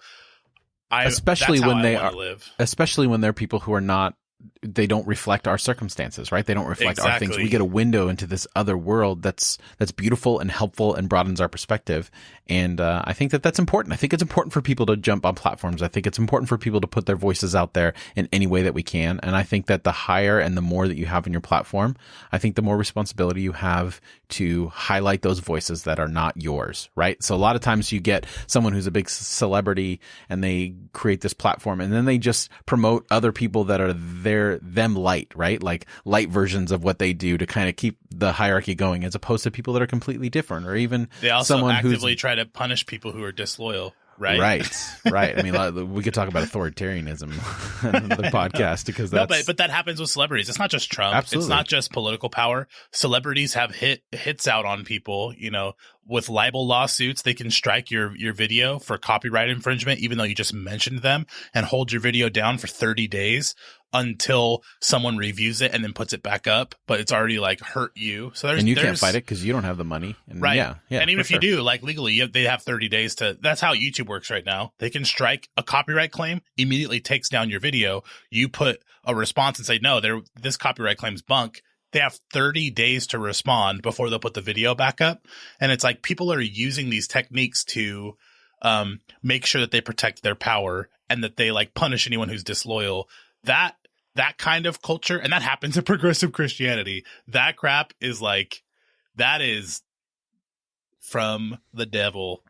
especially when they're people who are not, they don't reflect our circumstances, right? They don't reflect our things. We get a window into this other world that's beautiful and helpful and broadens our perspective. And I think that's important. I think it's important for people to jump on platforms. I think it's important for people to put their voices out there in any way that we can. And I think that the higher and the more that you have in your platform, I think the more responsibility you have to highlight those voices that are not yours, right? So a lot of times you get someone who's a big celebrity and they create this platform and then they just promote other people that are them light, right? Like light versions of what they do to kind of keep the hierarchy going, as opposed to people that are completely different, or even they also someone actively try to punish people who are disloyal. Right. I mean, we could talk about authoritarianism on the podcast because that's... but that happens with celebrities. It's not just Trump. Absolutely. It's not just political power. Celebrities have hits out on people, with libel lawsuits. They can strike your video for copyright infringement, even though you just mentioned them, and hold your video down for 30 days until someone reviews it and then puts it back up, but it's already like hurt you. So and you can't fight it because you don't have the money. And right. Yeah. And even if you do, like legally, they have 30 days to, that's how YouTube works right now. They can strike a copyright claim, immediately takes down your video. You put a response and say, no, this copyright claim's bunk. They have 30 days to respond before they'll put the video back up. And it's like people are using these techniques to make sure that they protect their power and that they like punish anyone who's disloyal. That kind of culture, and that happens in progressive Christianity. That crap is like, that is from the devil.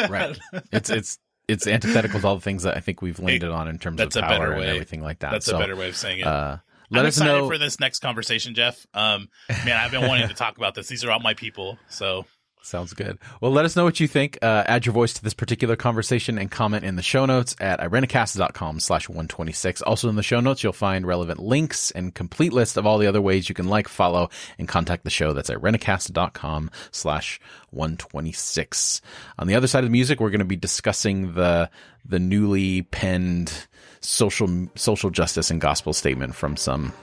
Right. It's antithetical to all the things that I think we've landed on in terms of power and everything like that. That's a better way of saying it. I'm excited for this next conversation, Jeff. Man, I've been wanting to talk about this. These are all my people, so... Sounds good. Well, let us know what you think. Add your voice to this particular conversation and comment in the show notes at irenicast.com/126. Also in the show notes, you'll find relevant links and complete list of all the other ways you can like, follow, and contact the show. That's irenicast.com/126. On the other side of the music, we're going to be discussing the newly penned social justice and gospel statement from some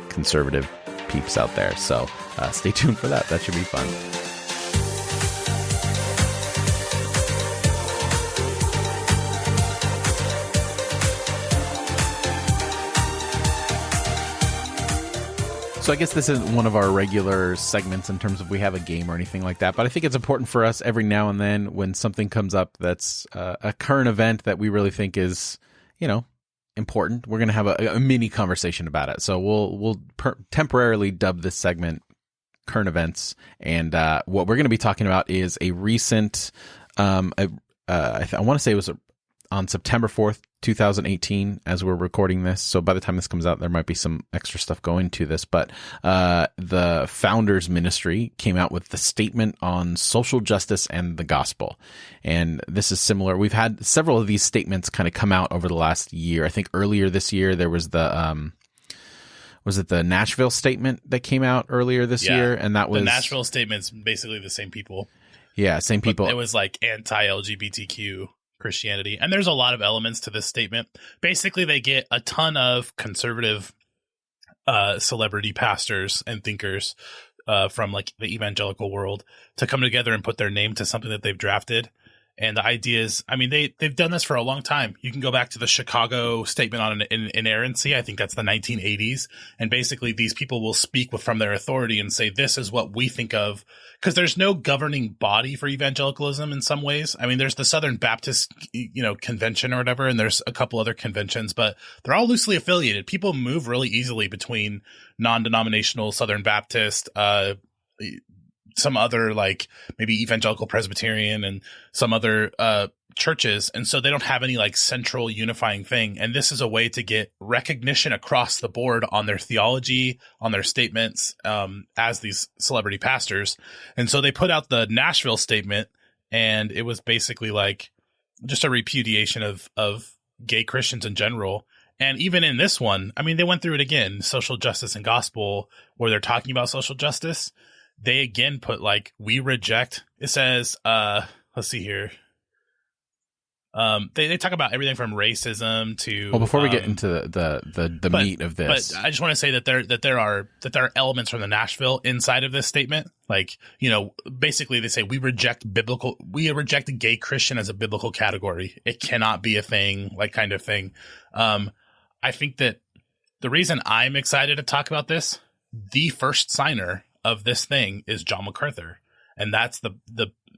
conservative peeps out there. So stay tuned for that. That should be fun. So I guess this isn't one of our regular segments in terms of we have a game or anything like that, but I think it's important for us every now and then when something comes up that's a current event that we really think is, important. We're going to have a mini conversation about it. So we'll temporarily dub this segment current events. And what we're going to be talking about is a recent, I want to say it was on September 4th, 2018, as we're recording this. So by the time this comes out, there might be some extra stuff going to this. But the Founders Ministry came out with the statement on social justice and the gospel. And this is similar. We've had several of these statements kind of come out over the last year. I think earlier this year, there was the Nashville statement that came out earlier this year? And that was... The Nashville statement's basically the same people. Yeah, same people. But it was like anti-LGBTQ Christianity. And there's a lot of elements to this statement. Basically, they get a ton of conservative celebrity pastors and thinkers from like the evangelical world to come together and put their name to something that they've drafted. And the idea is, I mean, they've done this for a long time. You can go back to the Chicago Statement on Inerrancy. I think that's the 1980s. And basically, these people will speak from their authority and say, this is what we think of. Because there's no governing body for evangelicalism in some ways. I mean, there's the Southern Baptist, convention or whatever, and there's a couple other conventions, but they're all loosely affiliated. People move really easily between non-denominational Southern Baptist, some other like maybe evangelical Presbyterian and some other churches. And so they don't have any like central unifying thing. And this is a way to get recognition across the board on their theology, on their statements as these celebrity pastors. And so they put out the Nashville statement, and it was basically like just a repudiation of gay Christians in general. And even in this one, I mean, they went through it again, social justice and gospel, where they're talking about social justice. They again put like, we reject, it says, let's see here. They talk about everything from racism to. Well, before we get into the meat of this, but I just want to say that there are elements from the Nashville inside of this statement. Like, basically they say we reject gay Christian as a biblical category. It cannot be a thing, like kind of thing. I think that the reason I'm excited to talk about this, the first signer of this thing is John MacArthur, and that's the.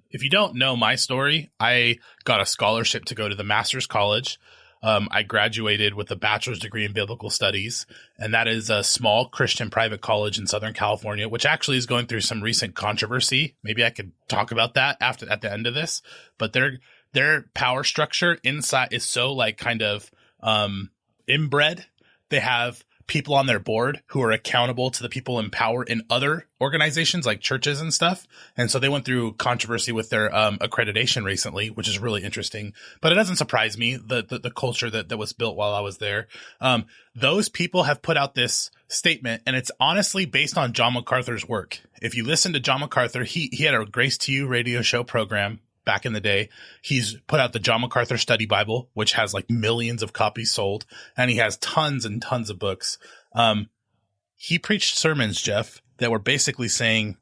If you don't know my story, I got a scholarship to go to the Master's College. I graduated with a bachelor's degree in biblical studies, and that is a small Christian private college in Southern California, which actually is going through some recent controversy. Maybe I could talk about that at the end of this. But their power structure inside is so like kind of inbred. They have people on their board who are accountable to the people in power in other organizations like churches and stuff. And so they went through controversy with their accreditation recently, which is really interesting. But it doesn't surprise me, the culture that was built while I was there. Those people have put out this statement, and it's honestly based on John MacArthur's work. If you listen to John MacArthur, he had a Grace to You radio show program back in the day. He's put out the John MacArthur Study Bible, which has like millions of copies sold, and he has tons and tons of books. He preached sermons, Jeff, that were basically saying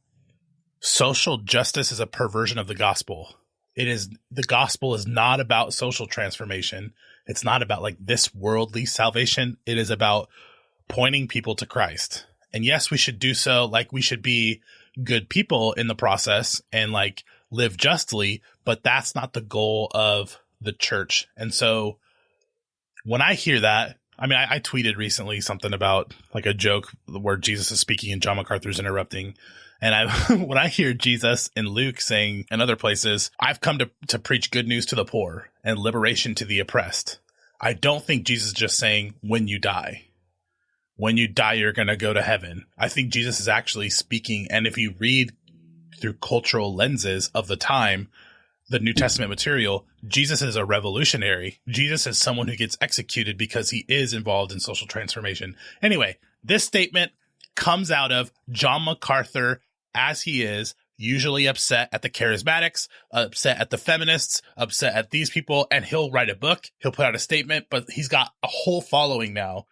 social justice is a perversion of the gospel. The gospel is not about social transformation. It's not about like this worldly salvation. It is about pointing people to Christ. And yes, we should do so. Like, we should be good people in the process and like live justly, but that's not the goal of the church. And so when I hear that, I mean, I tweeted recently something about like a joke where Jesus is speaking and John MacArthur's interrupting. And when I hear Jesus and Luke saying in other places, I've come to preach good news to the poor and liberation to the oppressed. I don't think Jesus is just saying when you die, you're going to go to heaven. I think Jesus is actually speaking. And if you read through cultural lenses of the time, the New Testament material, Jesus is a revolutionary. Jesus is someone who gets executed because he is involved in social transformation. Anyway, this statement comes out of John MacArthur, as he is usually upset at the charismatics, upset at the feminists, upset at these people, and he'll write a book, he'll put out a statement, but he's got a whole following now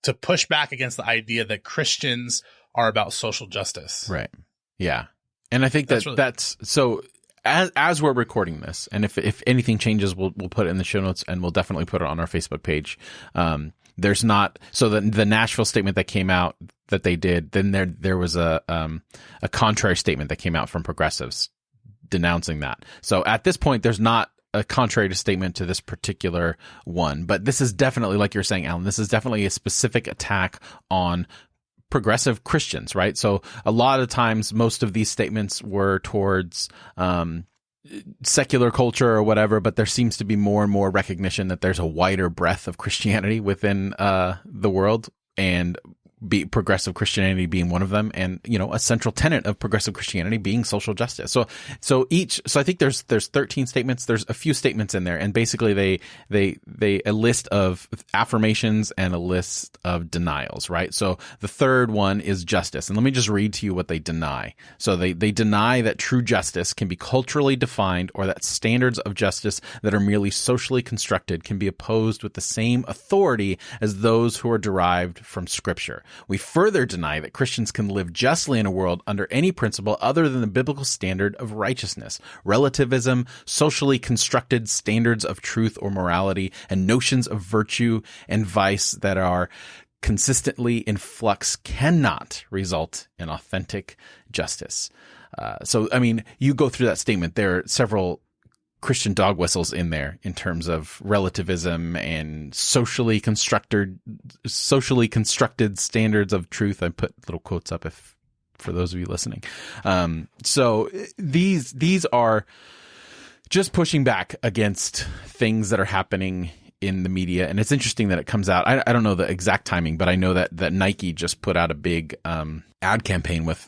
to push back against the idea that Christians are about social justice. Right. Yeah. And I think that's so as we're recording this, and if anything changes, we'll put it in the show notes, and we'll definitely put it on our Facebook page. There's not, so the Nashville statement that came out that they did, then there was a contrary statement that came out from progressives denouncing that. So at this point, there's not a contrary statement to this particular one, but this is definitely, like you're saying, Alan, this is definitely a specific attack on progressive Christians, right? So a lot of times, most of these statements were towards secular culture or whatever, but there seems to be more and more recognition that there's a wider breadth of Christianity within the world, and progressive Christianity being one of them, and a central tenet of progressive Christianity being social justice. So I think there's 13 statements. There's a few statements in there, and basically they a list of affirmations and a list of denials, right? So the third one is justice, and let me just read to you what they deny. So they deny that true justice can be culturally defined, or that standards of justice that are merely socially constructed can be opposed with the same authority as those who are derived from Scripture. We further deny that Christians can live justly in a world under any principle other than the biblical standard of righteousness. Relativism, socially constructed standards of truth or morality, and notions of virtue and vice that are consistently in flux cannot result in authentic justice. So, I mean, you go through that statement, there are several Christian dog whistles in there in terms of relativism and socially constructed standards of truth. I put little quotes up for those of you listening. So these are just pushing back against things that are happening in the media. And it's interesting that it comes out. I don't know the exact timing, but I know that Nike just put out a big ad campaign with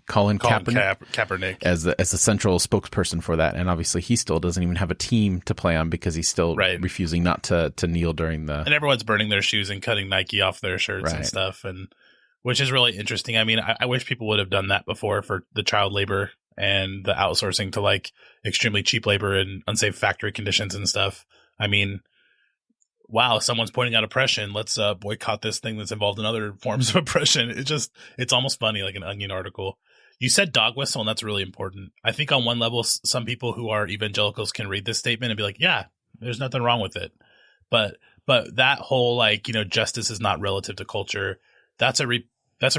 Colin Kaepernick Kaepernick as the central spokesperson for that. And obviously he still doesn't even have a team to play on because he's still refusing not to kneel during the... And everyone's burning their shoes and cutting Nike off their shirts and stuff, and which is really interesting. I mean, I wish people would have done that before for the child labor and the outsourcing to like extremely cheap labor and unsafe factory conditions and stuff. I mean, wow, someone's pointing out oppression. Let's boycott this thing that's involved in other forms of oppression. It's almost funny, like an Onion article. You said dog whistle, and that's really important. I think on one level, some people who are evangelicals can read this statement and be like, yeah, there's nothing wrong with it. But that whole, like, justice is not relative to culture. That's a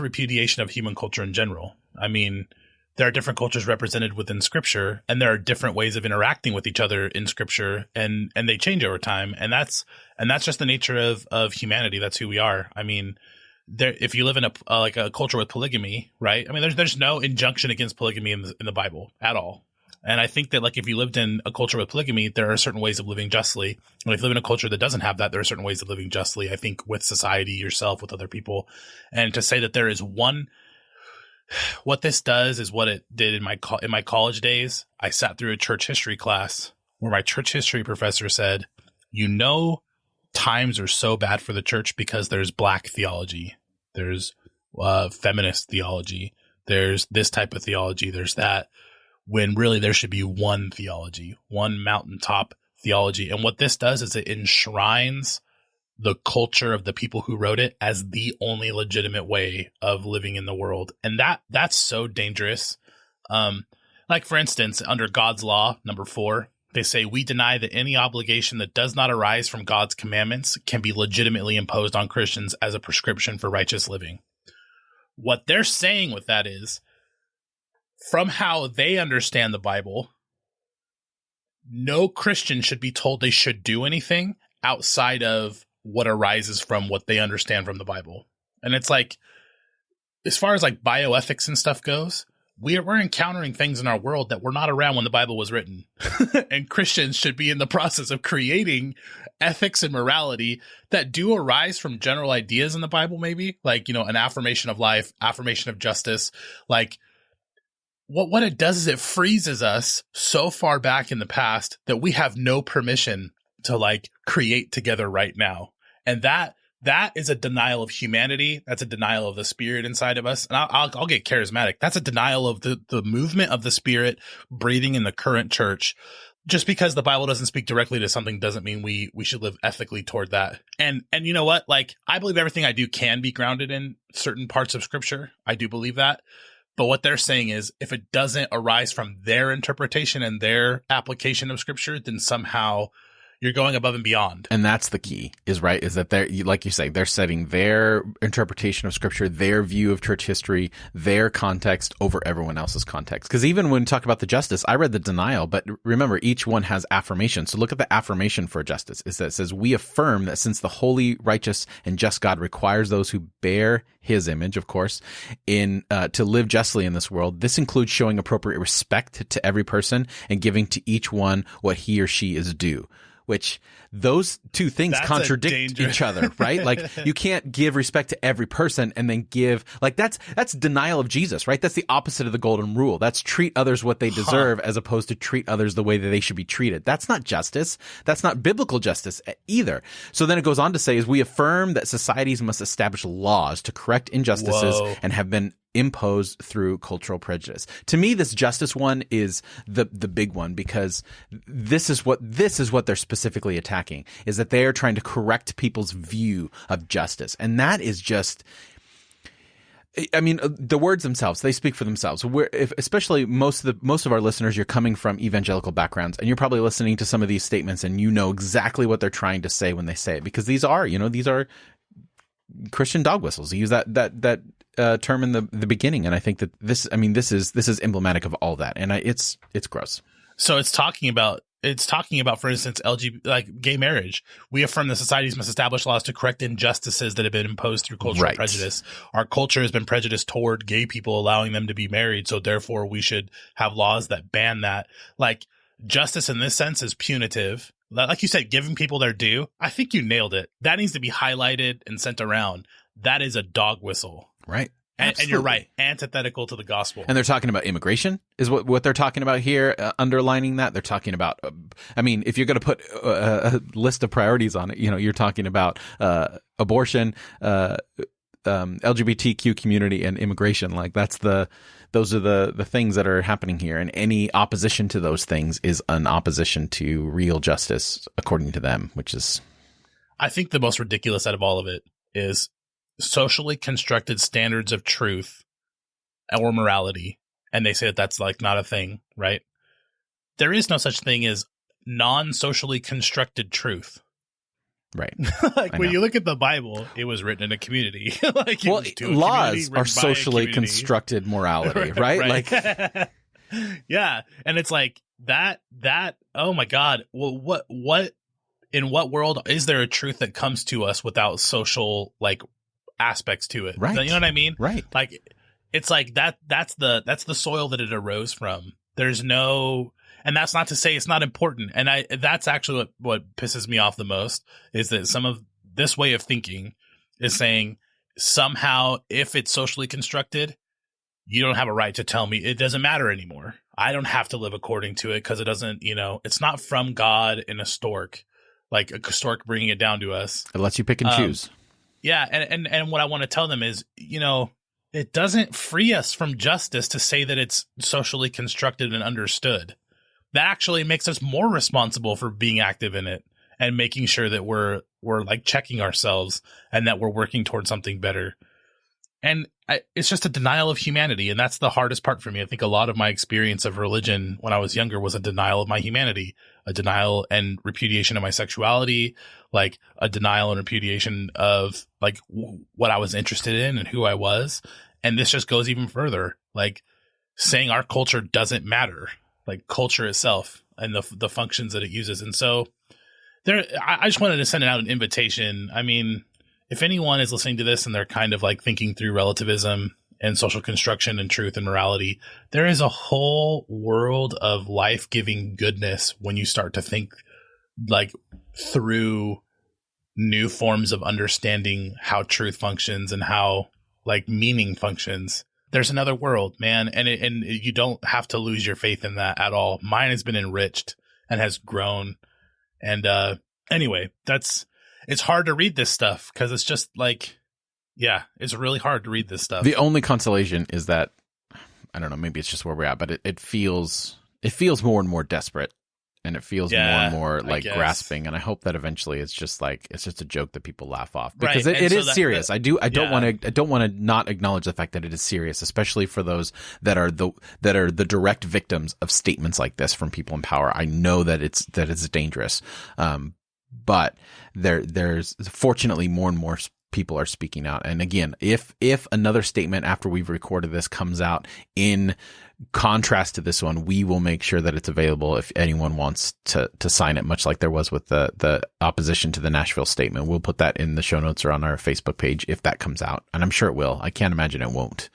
repudiation of human culture in general. I mean, there are different cultures represented within Scripture, and there are different ways of interacting with each other in Scripture, and they change over time. And that's just the nature of humanity. That's who we are. I mean, if you live in a culture with polygamy, right? I mean, there's no injunction against polygamy in the Bible at all. And I think that, like, if you lived in a culture with polygamy, there are certain ways of living justly. And if you live in a culture that doesn't have that, there are certain ways of living justly, I think, with society, yourself, with other people. And to say that there is one, what this does is what it did in my college days. I sat through a church history class where my church history professor said, times are so bad for the church because there's black theology, there's feminist theology, there's this type of theology, there's that, when really there should be one theology, one mountaintop theology. And what this does is it enshrines the culture of the people who wrote it as the only legitimate way of living in the world. And that's so dangerous. Like, for instance, under God's law, number 4, they say, we deny that any obligation that does not arise from God's commandments can be legitimately imposed on Christians as a prescription for righteous living. What they're saying with that is, from how they understand the Bible, no Christian should be told they should do anything outside of what arises from what they understand from the Bible. And it's like, as far as like bioethics and stuff goes, we're encountering things in our world that were not around when the Bible was written. And Christians should be in the process of creating ethics and morality that do arise from general ideas in the Bible, maybe like, an affirmation of life, affirmation of justice. Like, what it does is it freezes us so far back in the past that we have no permission to like create together right now. And that is a denial of humanity. That's a denial of the Spirit inside of us. And I'll get charismatic. That's a denial of the movement of the Spirit breathing in the current church. Just because the Bible doesn't speak directly to something doesn't mean we should live ethically toward that. And you know what? Like, I believe everything I do can be grounded in certain parts of Scripture. I do believe that. But what they're saying is, if it doesn't arise from their interpretation and their application of Scripture, then somehow you're going above and beyond. And that's the key, is that they're, like you say, they're setting their interpretation of Scripture, their view of church history, their context over everyone else's context. Because even when we talk about the justice, I read the denial, but remember, each one has affirmation. So look at the affirmation for justice. Is that it says, we affirm that since the holy, righteous, and just God requires those who bear his image, of course, to live justly in this world, this includes showing appropriate respect to every person and giving to each one what he or she is due. Which those two things contradict each other, right? Like, you can't give respect to every person and then give, like, that's denial of Jesus, right? That's the opposite of the golden rule. That's treat others what they deserve as opposed to treat others the way that they should be treated. That's not justice. That's not biblical justice either. So then it goes on to say, is we affirm that societies must establish laws to correct injustices and have been imposed through cultural prejudice. To me, this justice one is the big one, because this is what they're specifically attacking, is that they are trying to correct people's view of justice. And that is just, I mean, the words themselves, they speak for themselves. Especially most of our listeners, you're coming from evangelical backgrounds, and you're probably listening to some of these statements and you know exactly what they're trying to say when they say it, because these are Christian dog whistles. They use that term in the beginning, and I think that this is emblematic of all that, and it's gross. So it's talking about, for instance, LGBT, like gay marriage. We affirm that societies must establish laws to correct injustices that have been imposed through cultural prejudice. Our culture has been prejudiced toward gay people, allowing them to be married, so therefore we should have laws that ban that. Like, justice in this sense is punitive. Like you said, giving people their due. I think you nailed it. That needs to be highlighted and sent around. That is a dog whistle. Right. And you're right, antithetical to the gospel. And they're talking about immigration is what they're talking about here, underlining that. They're talking about, I mean, if you're going to put a list of priorities on it, you're talking about abortion, LGBTQ community, and immigration. Like those are the things that are happening here. And any opposition to those things is an opposition to real justice, according to them, which is... I think the most ridiculous out of all of it is socially constructed standards of truth or morality. And they say that that's like not a thing, right? There is no such thing as non-socially constructed truth. Right. Like when you look at the Bible, it was written in a community. Like laws are socially constructed morality, right? Like, yeah. And it's like that, oh my God. Well, what, in what world is there a truth that comes to us without social like aspects to it? Right. You know what I mean? Right. Like it's like that's the soil that it arose from. There's no, and that's not to say it's not important. And that's actually what pisses me off the most is that some of this way of thinking is saying somehow if it's socially constructed, you don't have a right to tell me it doesn't matter anymore. I don't have to live according to it because it doesn't, it's not from God in a stork. Like a stork bringing it down to us. It lets you pick and choose. Yeah. And what I want to tell them is, it doesn't free us from justice to say that it's socially constructed and understood. That actually makes us more responsible for being active in it and making sure that we're like checking ourselves and that we're working towards something better. And it's just a denial of humanity. And that's the hardest part for me. I think a lot of my experience of religion when I was younger was a denial of my humanity, a denial and repudiation of my sexuality, like a denial and repudiation of like what I was interested in and who I was. And this just goes even further, like saying our culture doesn't matter, like culture itself and the functions that it uses. And so I just wanted to send out an invitation. I mean, if anyone is listening to this and they're kind of like thinking through relativism and social construction and truth and morality, there is a whole world of life-giving goodness when you start to think like through new forms of understanding how truth functions and how like meaning functions. There's another world, man. And you don't have to lose your faith in that at all. Mine has been enriched and has grown. And anyway, it's hard to read this stuff because it's just like, yeah, it's really hard to read this stuff. The only consolation is that, I don't know, maybe it's just where we're at, but it feels more and more desperate, and it feels more and more like grasping. And I hope that eventually it's just a joke that people laugh off, because it is serious. I don't want to not acknowledge the fact that it is serious, especially for those that are the direct victims of statements like this from people in power. I know that it's dangerous. But there's fortunately more and more people are speaking out. And again, if another statement after we've recorded this comes out in contrast to this one, we will make sure that it's available if anyone wants to sign it, much like there was with the opposition to the Nashville statement. We'll put that in the show notes or on our Facebook page if that comes out. And I'm sure it will. I can't imagine it won't.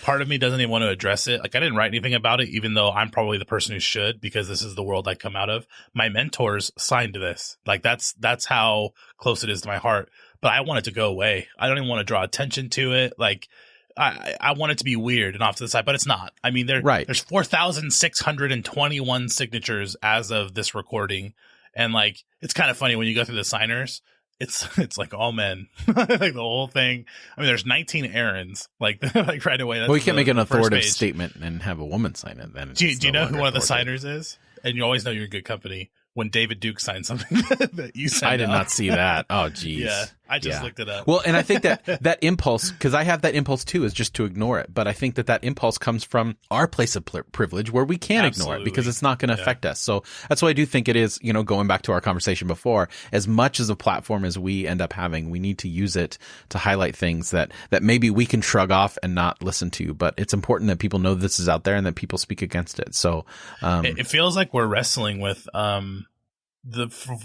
Part of me doesn't even want to address it. Like I didn't write anything about it, even though I'm probably the person who should, because this is the world I come out of. My mentors signed this. Like that's how close it is to my heart. But I want it to go away. I don't even want to draw attention to it. Like I want it to be weird and off to the side, but it's not. I mean, there's 4,621 signatures as of this recording. And like, it's kind of funny when you go through the signers. It's like all men, like the whole thing. I mean, there's 19 Aarons, like right away. Well, you can't make an authoritative statement and have a woman sign it. Then do you know who one of the signers is? And you always know you're in good company when David Duke signed something that you sent. I did not see that. Oh, geez. Yeah, I just looked it up. Well, and I think that impulse, because I have that impulse too, is just to ignore it. But I think that impulse comes from our place of privilege where we can't ignore it because it's not going to affect us. So that's why I do think it is, going back to our conversation before, as much as a platform as we end up having, we need to use it to highlight things that maybe we can shrug off and not listen to. But it's important that people know this is out there and that people speak against it. So it feels like we're wrestling with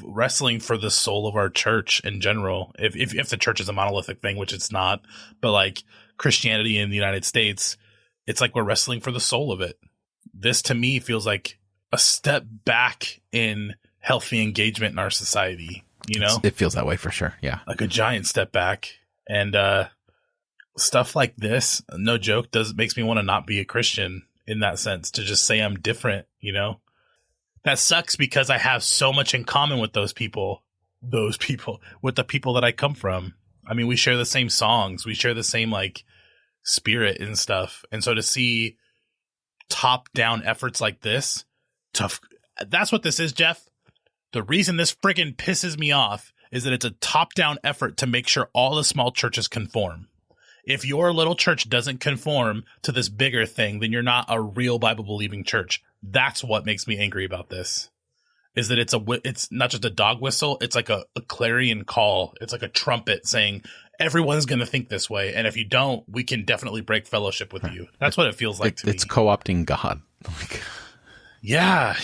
wrestling for the soul of our church in general. If the church is a monolithic thing, which it's not, but like Christianity in the United States, it's like we're wrestling for the soul of it. This to me feels like a step back in healthy engagement in our society. It feels that way for sure. Yeah. Like a giant step back. And stuff like this, no joke, makes me want to not be a Christian in that sense, to just say I'm different, you know? That sucks because I have so much in common with those people, with the people that I come from. I mean, we share the same songs. We share the same, like, spirit and stuff. And so to see top-down efforts like this, tough. That's what this is, Jeff. The reason this friggin' pisses me off is that it's a top-down effort to make sure all the small churches conform. If your little church doesn't conform to this bigger thing, then you're not a real Bible-believing church. That's what makes me angry about this, is that it's not just a dog whistle. It's like a clarion call. It's like a trumpet saying, everyone's going to think this way. And if you don't, we can definitely break fellowship with you. That's what it feels like to me. It's co-opting God. Yeah.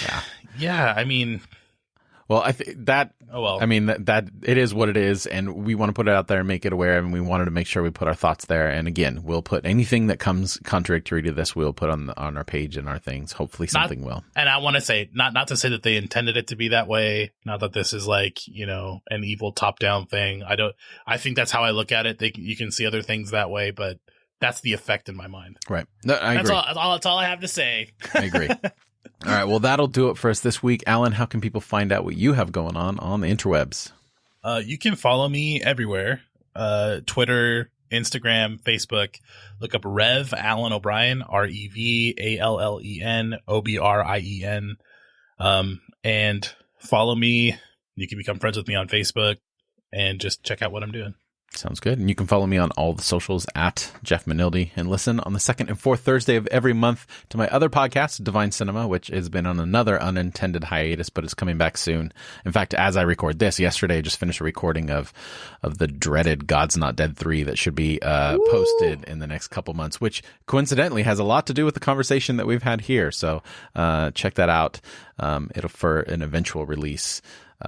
I mean... Well, I think that. Oh well. I mean that it is what it is, and we want to put it out there and make it aware, and we wanted to make sure we put our thoughts there. And again, we'll put anything that comes contradictory to this, we'll put on our page and our things. Hopefully, something will. And I want to say not to say that they intended it to be that way. Not that this is like, you know, an evil top down thing. I think that's how I look at it. You can see other things that way, but that's the effect in my mind. Right. No, I agree. That's all I have to say. I agree. All right, well, that'll do it for us this week. Alan, how can people find out what you have going on the interwebs? You can follow me everywhere. Twitter, Instagram, Facebook. Look up Rev Alan O'Brien, REVALLEN OBRIEN. And follow me. You can become friends with me on Facebook and just check out what I'm doing. Sounds good. And you can follow me on all the socials at Jeff Manildi, and listen on the second and fourth Thursday of every month to my other podcast, Divine Cinema, which has been on another unintended hiatus, but it's coming back soon. In fact, as I record this, yesterday I just finished a recording of the dreaded God's Not Dead 3 that should be posted in the next couple months, which coincidentally has a lot to do with the conversation that we've had here. So check that out. It'll for an eventual release.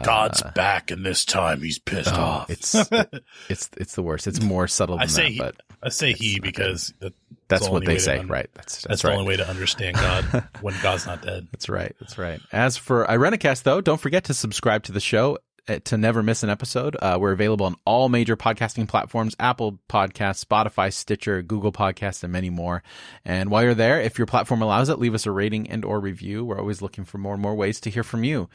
God's back, and this time he's pissed off. It's the worst. It's more subtle than that. But I say he because that's what they say, right? That's the right. only way to understand God when God's not dead. That's right. As for IRENCAST, though, don't forget to subscribe to the show to never miss an episode. We're available on all major podcasting platforms: Apple Podcasts, Spotify, Stitcher, Google Podcasts, and many more. And while you're there, if your platform allows it, leave us a rating and or review. We're always looking for more and more ways to hear from you.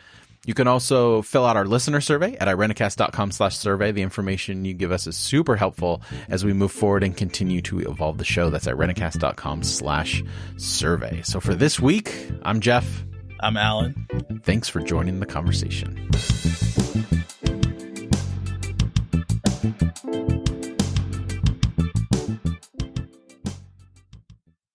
You can also fill out our listener survey at irenicast.com/survey. The information you give us is super helpful as we move forward and continue to evolve the show. That's irenicast.com/survey. So for this week, I'm Jeff. I'm Alan. Thanks for joining the conversation.